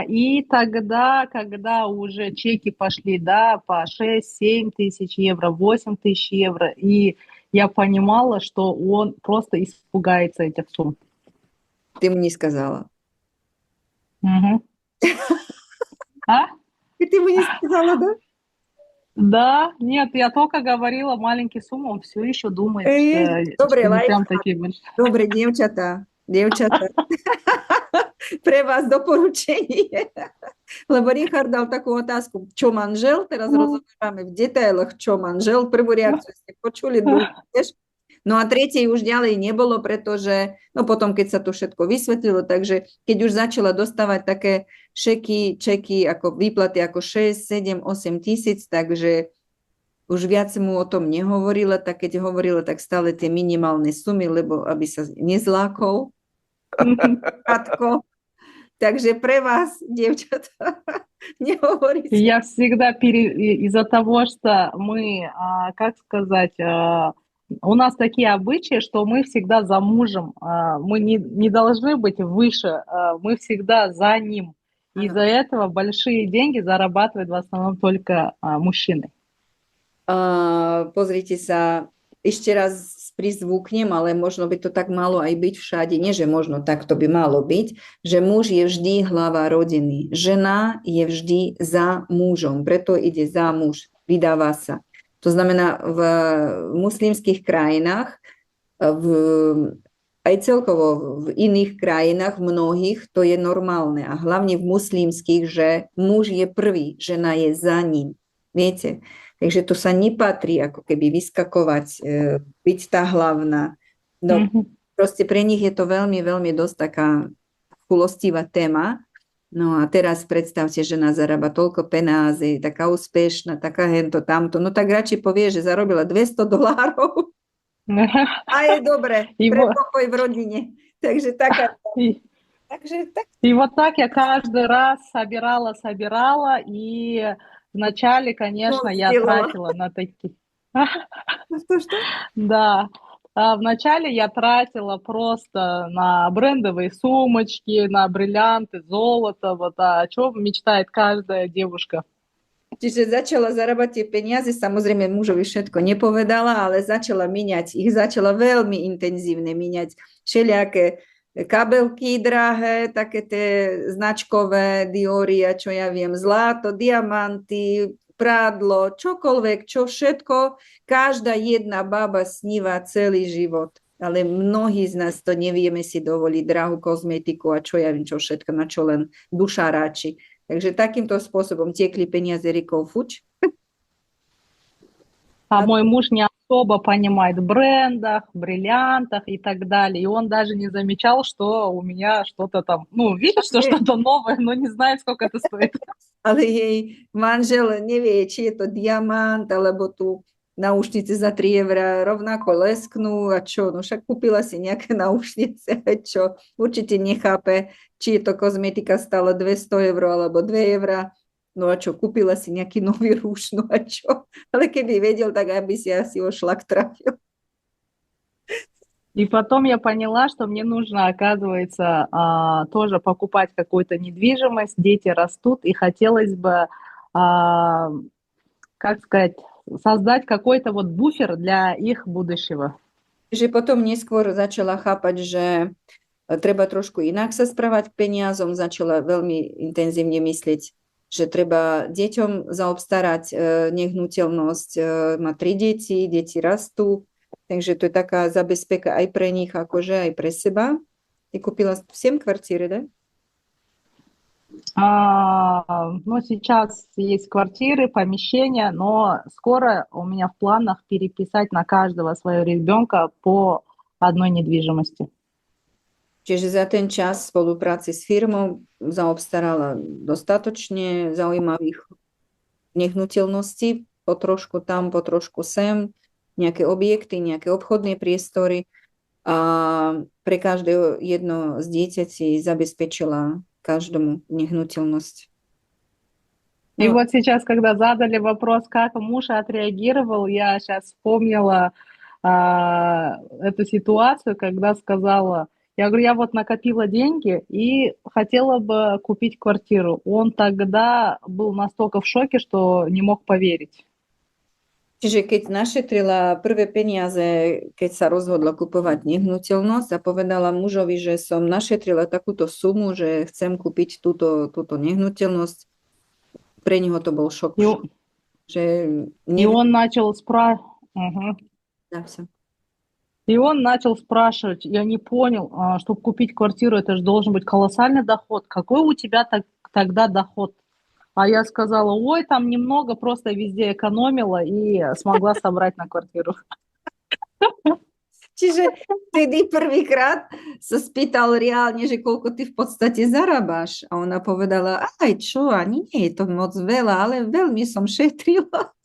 И тогда, когда уже чеки пошли, да, по 6-7 тысяч евро, 8 тысяч евро, и я понимала, что он просто испугается этих сумм. Ты ему не сказала. Мгм. А? И ты ему не сказала, да? Да, нет, я только говорила маленькие суммы, он все еще думает, Добрый что не прям лайфхак. такие большие. Dobre, dievčatá. Pre vás doporučenie. Lebo Richard dal takú otázku, čo manžel? Teraz rozoberáme v detailoch, čo manžel. Prvú reakciu ste počuli, druhú tiež. No a tretej už ďalej nebolo, pretože, no potom, keď sa to všetko vysvetlilo, takže keď už začala dostávať také čeky, ako výplaty ako 6, 7, 8 tisíc, takže už viac mu o tom nehovorila, tak keď hovorila, tak stále tie minimálne sumy, lebo aby sa nezlákol. Katko. Takže pre vás, девчата, не говорите. Я всегда из-за того, что мы, как сказать, у нас такие обычаи, что мы всегда за мужем, мы не должны быть выше, мы всегда за ним. Из-за этого большие деньги зарабатывают в основном только мужчины. Pozrite sa, ešte raz prizvuknem, ale možno by to tak malo aj byť všade. Nie, že možno tak to by malo byť, že muž je vždy hlava rodiny. Žena je vždy za mužom, preto ide za muž, vydáva sa. To znamená, v muslimských krajinách, aj celkovo v iných krajinách, v mnohých, to je normálne. A hlavne v muslimských, že muž je prvý, žena je za ním. Viete? Takže to sa nepatrí ako keby vyskakovať, byť tá hlavná. No, proste pre nich je to veľmi, veľmi dosť taká chulostivá téma. No a teraz predstavte, že žena zarába toľko penázy, taká úspešná, taká hento, tamto. No tak radšej povie, že zarobila $200 a je dobre, pre pokoj v rodine. Takže taká... И вот так я каждый раз собирала, и вначале, конечно, я тратила на такие... Что? Да. Вначале я тратила просто на брендовые сумочки, на бриллианты, золото, вот о чем мечтает каждая девушка. Čiže začala zarábať tie peniaze, samozrejme mužovi všetko nepovedala, ale začala veľmi intenzívne míňať všelijaké kabelky drahé, také tie značkové Diory a čo ja viem, zlato, diamanty, prádlo, čokoľvek, čo všetko, každá jedna baba sníva celý život. Ale mnohí z nás to nevieme si dovoliť, drahú kozmetiku a čo ja viem, čo všetko, na čo len duša ráči. Takže takýmto spôsobom tiekli peniaze рекой fuč. А мой муж не особо понимает в брендах, бриллиантах и так далее. И он даже не замечал, что у меня что-то там, видит, что что-то новое, но не знает, сколько это стоит. Ale jej manžel nevie, či je to diamant, alebo tu náušnice za 3 eurá rovnako lesknú a čo, no však kúpila si nejaké náušnice, čo určite nechápe, či je to kozmetika stále 200 eur alebo 2 eurá, no a čo, kúpila si nejaký nový rúš, no a čo, ale keby vedel, tak aby si asi o šlak trafil. И потом я поняла, что мне нужно, оказывается, тоже покупать какую-то недвижимость, дети растут, и хотелось бы, как сказать, создать какой-то вот буфер для их будущего. Že potom neskôr začala chápať, že treba trošku inak sa správať k peniazom, začala veľmi intenzívne myslieť, že treba deťom zaobstarať nehnuteľnosť, má 3 deti rastú, takže to je taká zabezpeka aj pre nich, akože aj pre seba. Ty kúpila 7 kvartíry, da? Сейчас есть квартиры, помещения, но скоро у меня в планах переписать на каждого своего ребенка по одной недвижимости. Čiže za ten čas spolupráci s firmou zaobstarala dostatočne zaujímavých nehnuteľností, po trošku tam, po trošku sem, nejaké objekty, nejaké obchodné priestory a pre každé jedno z dieťatí zabezpečila каждому нехнутельность. И вот сейчас, когда задали вопрос, как муж отреагировал, я сейчас вспомнила эту ситуацию, когда сказала, я говорю, я вот накопила деньги и хотела бы купить квартиру. Он тогда был настолько в шоке, что не мог поверить. Čiže keď našetrila prvé peniaze, keď sa rozhodla kupovať nehnuteľnosť a povedala mužovi, že som našetrila takúto sumu, že chcem kúpiť túto nehnuteľnosť, pre neho to bol šok. И он начал И он начал спрашивать, я не понял, чтобы купить квартиру, это же должен быть колоссальный доход. Какой у тебя тогда доход? А я сказала, ой, там немного, просто везде экономила и смогла собрать на квартиру. Čiže vtedy prvýkrát sa spýtal reálne, že koľko ty v podstate zarábaš. A ona povedala, aj čo, ani nie je to moc veľa, ale veľmi som šetrila.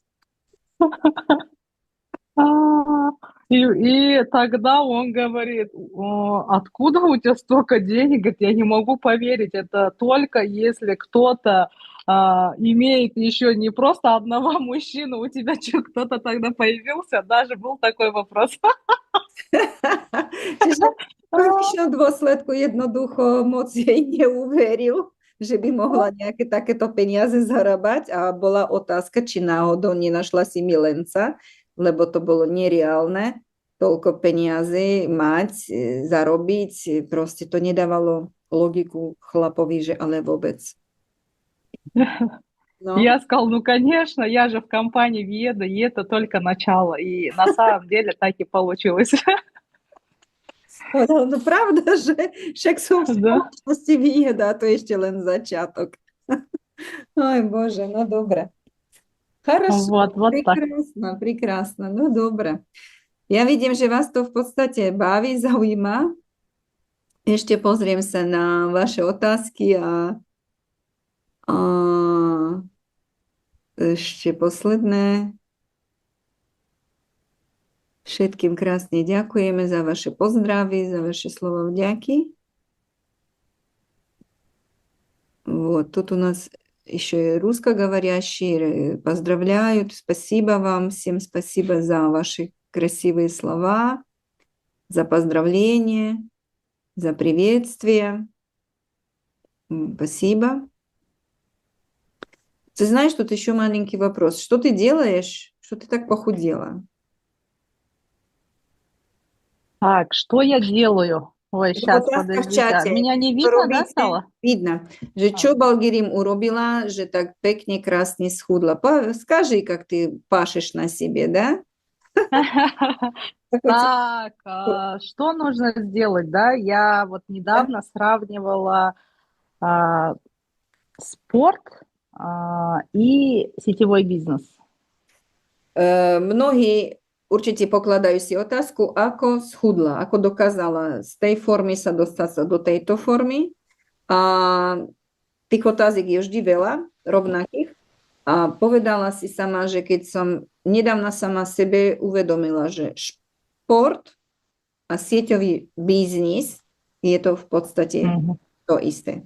И тогда он говорит, откуда у тебя столько денег? Говорит, я не могу поверить, это только если кто-то имеет еще не просто одного мужчину, у тебя что, кто-то тогда появился? Даже был такой вопрос. Čiže v konečnom dôsledku jednoducho moc jej neuveril, že by mohla nejaké takéto peniaze zarábať a bola otázka, či náhodou nenašla si milenca, lebo to bolo nereálne, toľko peniazy mať, zarobiť, proste to nedávalo logiku chlapovi, že ale vôbec. No. Я сказала, ну, конечно, я же в компании Виеда, и это только начало. И на самом деле так и получилось. No pravda, že však som v spoločnosti Vieda, to je ešte len začiatok. Oj Bože, no dobre. Хорошо, прекрасно, no dobre. Ja vidím, že vás to v podstate baví, zaujíma. Ešte pozriem sa na vaše otázky a ešte posledné. Všetkým krásne ďakujeme za vaše pozdravy, за ваши слова вдяки. Вот, тут у нас еще и русскоговорящие поздравляют. Спасибо вам, всем спасибо за ваши красивые слова, за поздравления, за приветствие. Спасибо. Ты знаешь, тут еще маленький вопрос. Что ты делаешь? Что ты так похудела? Так, что я делаю? Ой, сейчас, подождите. Меня не видно, да, стало? Видно. Že čo Balgirim urobila, že tak pekne, krásne schudla. Скажи, как ты пашешь на себе, да? Так, что нужно сделать, да? Я вот недавно сравнивала спорт и сетевой бизнес. Mnohí určite pokladajú si otázku, ako schudla, ako dokázala z tej formy sa dostať sa do tejto formy. A tých otázok je vždy veľa, rovnakých. A povedala si sama, že keď som nedávno sama sebe uvedomila, že šport a sieťový biznis je to v podstate to isté.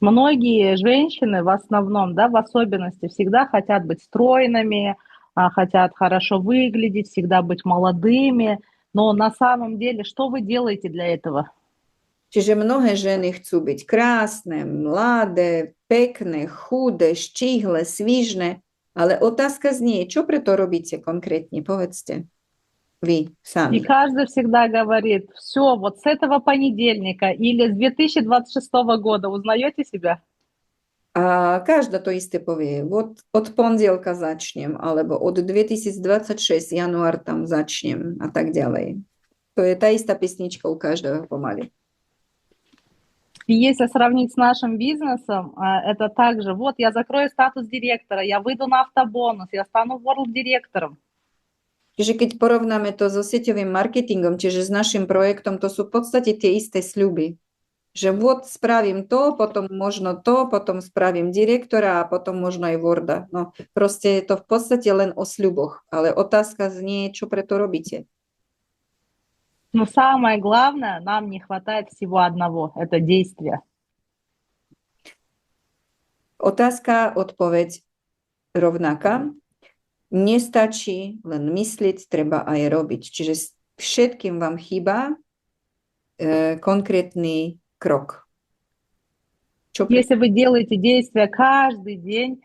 Многие женщины в основном, да, в особенности, всегда хотят быть стройными, хотят хорошо выглядеть, всегда быть молодыми. Но на самом деле, что вы делаете для этого? Čiže mnohé ženy chcú byť krásne, mladé, pekné, chudé, štíhle, svižné, ale otázka znie, čo preto robíte konkrétne, povedzte vy sami. И каждый всегда говорит, все, вот с этого понедельника или с 2026 года узнаете себя? A každá to isté povie, od pondelka začnem, alebo od 2026 január tam začnem a tak ďalej. To je tá istá pesnička u každého pomaly. И если сравнить с нашим бизнесом, это также, вот я закрою статус директора, я выйду на автобонус, я стану world-директором. Čiže keď porovnáme to so sieťovým marketingom, čiže s našim projektom, to sú v podstate tie isté sľuby. Že vôd spravím to, potom možno to, potom spravím direktora a potom možno aj Worda. No proste je to v podstate len o sľuboch, ale otázka znie, čo preto robíte. Но самое главное, нам не хватает всего одного, это действия. Otázka, odpoveď rovnaká. Nestačí len myslieť, treba aj robiť. Čiže všetkým vám chýba konkrétny krok. Если вы делаете действия каждый день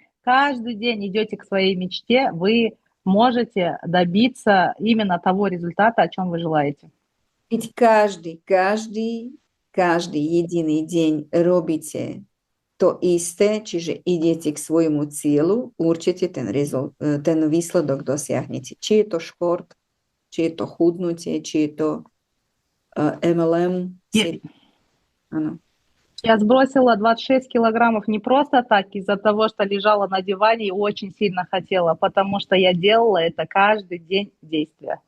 идете к своей мечте, вы можете добиться именно того результата, о чем вы желаете. Keď každý jediný deň robíte to isté, čiže idete k svojmu cieľu, určite ten výsledok dosiahnete. Či je to šport, či je to chudnutie, či je to MLM. Áno. Я сбросила 26 килограммов не просто так, из-за того, что лежала на диване и очень сильно хотела, потому что я делала это каждый день действия.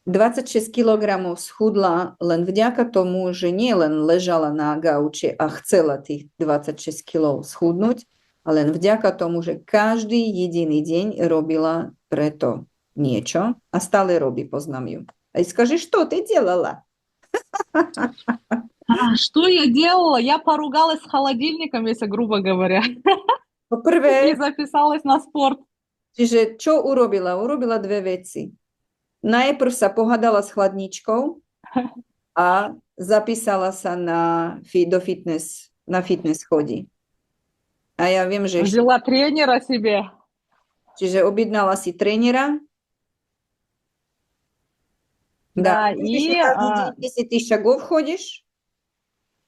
26 kilogramov schudla len vďaka tomu, že nie len ležala na gauči a chcela tých 26 kilov schudnúť, ale len vďaka tomu, že každý jediný deň robila preto niečo a stále robí, poznám ju. A скажи, что ты делала? Что я делала? Я поругалась с холодильником, если грубо говоря. Poprvé, И записалась на спорт. čiže čo urobila? Urobila dve veci. Najprv sa pohádala s chladničkou a zapísala sa na fitness chodí. A ja viem, že... Взяла тренера себе. Čiže objednala si trénera. Да, и Каждый день 10 000 шагов ходишь?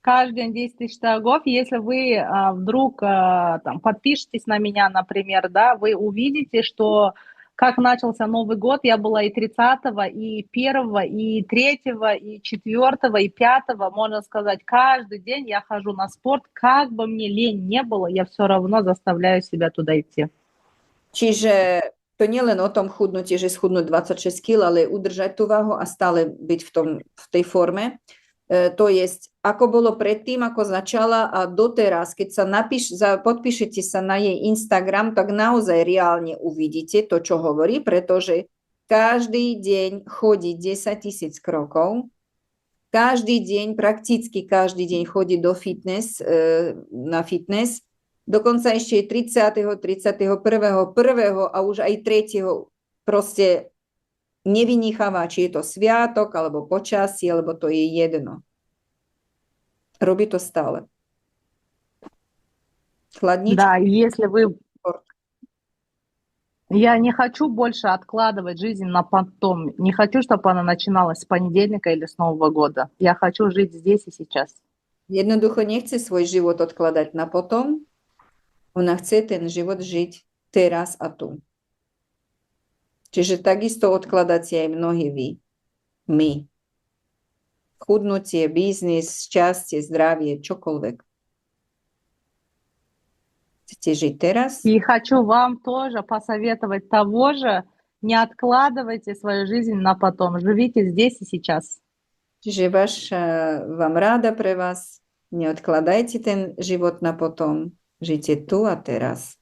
каждый день 10 000 шагов. Если вы вдруг там, подпишетесь на меня, например, да, вы увидите, что как начался Новый год, я была и 30-го, и 1-го, и 3-го, и 4-го, и 5-го, можно сказать, каждый день я хожу на спорт, как бы мне лень не было, я все равно заставляю себя туда идти. Čiže to nie len o tom chudnutí, že schudnúť 26 kg, ale udržať tú váhu a stále byť v tej forme. To je, ako bolo predtým, ako začala a doteraz, keď sa podpíšete sa na jej Instagram, tak naozaj reálne uvidíte to, čo hovorí, pretože každý deň chodí 10 000 krokov, každý deň, prakticky každý deň chodí na fitness, dokonca ešte 30., 31., 1. a už aj 3. proste nevynicháva, či je to sviatok, alebo počasie, alebo to je jedno. Robí to stále. Chladnička. Да, если вы... Я не хочу больше откладывать жизнь на потом. Не хочу, чтобы она начиналась с понедельника или с Нового года. Я хочу жить здесь и сейчас. Jednoducho nechce svoj život odkladať na potom. Ona chce ten život žiť teraz a tu. Čiže takisto odkladáte aj mnohí vy. My. Chudnutie, biznis, šťastie, zdravie, čokoľvek. Chcete žiť teraz? И хочу вам тоже посоветовать того же. Не откладывайте свою жизнь на потом. Живите здесь и сейчас. Čiže vám ráda pre vás. Neodkladajte ten život na potom. Žite tu a teraz.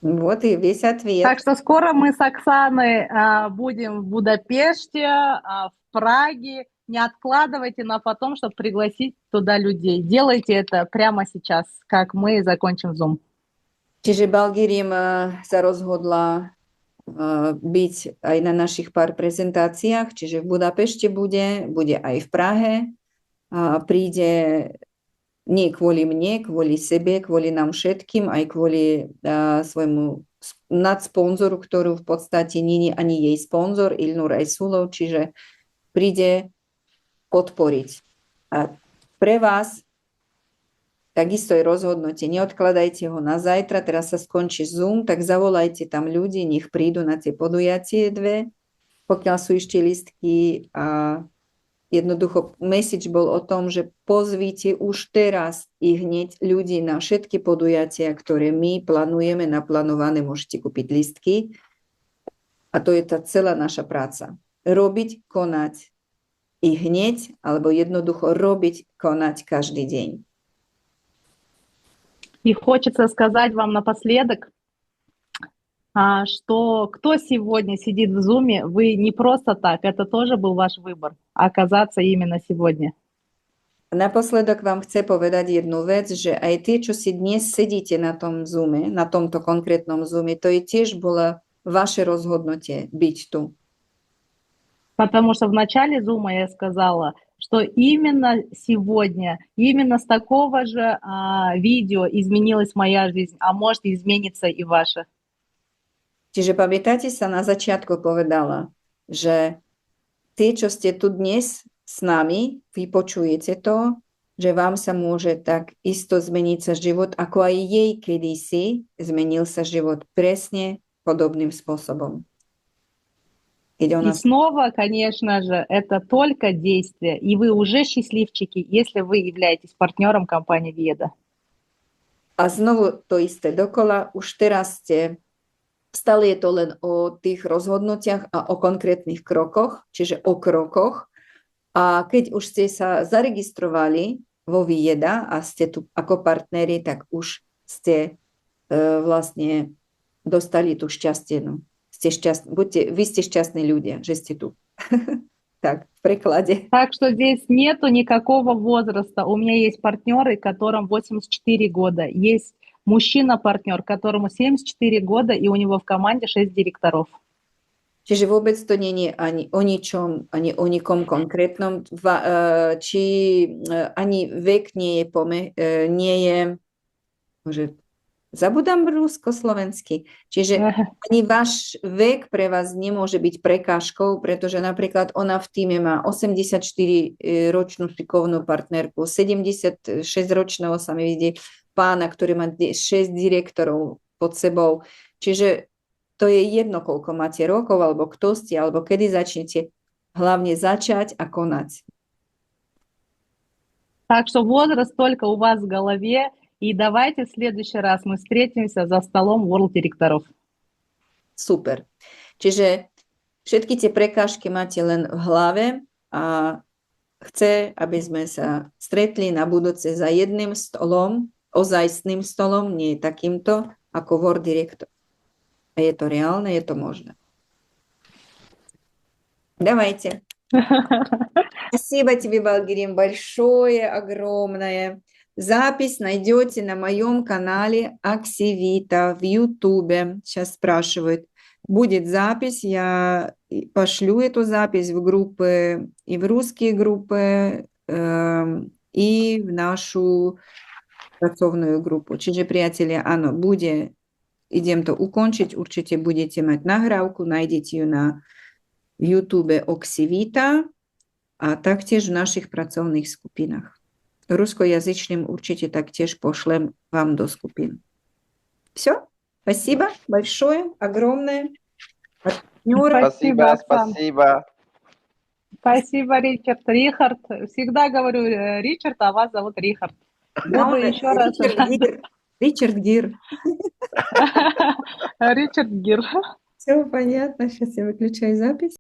Вот и весь ответ. Так что скоро мы с Оксаной будем в Будапеште, в Праге. Не откладывайте на потом, чтобы пригласить туда людей. Делайте это прямо сейчас, как мы закончим Zoom. Čiže Balgirim sa rozhodla byť aj na našich pár prezentáciách, čiže v Budapešti bude aj v Prahe. Príde nie kvôli mne, kvôli sebe, kvôli nám všetkým, aj kvôli svojmu nadsponzoru, ktorú v podstate nie je ani jej sponzor, Ilnur Aysulov, čiže príde podporiť. A pre vás takisto je rozhodnutie, neodkladajte ho na zajtra, teraz sa skončí Zoom, tak zavolajte tam ľudí, nech prídu na tie podujatie dve, pokiaľ sú ešte listky a jednoducho message bol o tom, že pozvíte už teraz i hneď ľudí na všetky podujatia, ktoré my plánujeme naplánované, môžete kúpiť listky. A to je tá celá naša práca. Robiť, konať i hneď, alebo jednoducho robiť, konať každý deň. И хочется сказать вам напоследок, что кто сегодня сидит в Зуме, вы не просто так, это тоже был ваш выбор, оказаться именно сегодня. Naposledok vám chce povedať jednu vec, že aj tie, čo si dnes sedíte na tom Zoome, na tomto konkrétnom Zoome, to je tiež bolo vaše rozhodnutie byť tu. Потому что в начале Зума я сказала, что именно сегодня, именно с такого же видео изменилась моя жизнь, а может изменится и ваша. Čiže pamätáte sa, na začiatku povedala, že tí, čo ste tu dnes s nami, vy počujete to, že vám sa môže tak isto zmeniť sa život, ako aj jej kedysi zmenil sa život presne podobným spôsobom. И снова, конечно же, это только действие, и вы уже счастливчики, если вы являетесь партнером компании Vieda. A znovu to isté dokola, už teraz stále je to len o tých rozhodnutiach a o konkrétnych krokoch, čiže o krokoch. A keď už ste sa zaregistrovali vo Vieda a ste tu ako partneri, tak už ste vlastne dostali tú šťastnú. Vy ste šťastní ľudia, že ste tu. Так, в прикладе. Так что здесь нету никакого возраста. У меня есть партнеры, которым 84 года. Есть мужчина-партнер, которому 74 года, и у него в команде 6 директоров. Čiže vôbec to nie je ani o ničom, ani o nikom konkrétnom, či ani vek nie je, môže, zabudám rusko-slovensky. Čiže ani váš vek pre vás nemôže byť prekážkou, pretože napríklad ona v týme má 84-ročnú šikovnú partnerku, 76-ročného sa mi vidí pána, ktorý má 6 direktorov pod sebou. Čiže to je jedno, koľko máte rokov, alebo kto ste, alebo kedy začnete. Hlavne začať a konať. Так что возраст только у вас в голове. И давайте в следующий раз мы встретимся за столом World директоров. Super. Čiže všetky tie prekážky máte len v hlave a chce, aby sme sa stretli na budúce za jedným stolom, ozajstným stolom, nie takýmto, ako World Director. A je to reálne, je to možné. Давайте. Спасибо тебе, Балгирим, большое, огромное. Запись найдете на моем канале Аксивита в Ютубе. Сейчас спрашивают. Будет запись, я пошлю эту запись в группы, и в русские группы, и в нашу pracovnú группу. Čiže priatelia, áno, idem to ukončiť, určite budete mať nahrávku, nájdete ju na YouTube Oxivita a taktiež v našich pracovných skupinách. Русскоязычным určite taktiež пошлем вам до skupin. Все? Спасибо большое, огромное. Спасибо. Спасибо, Ричард. Рихард. Всегда говорю Ричард, а вас зовут Рихард. Буду еще раз. Ричард Гир. Ричард Гир. Все понятно. Сейчас я выключаю запись.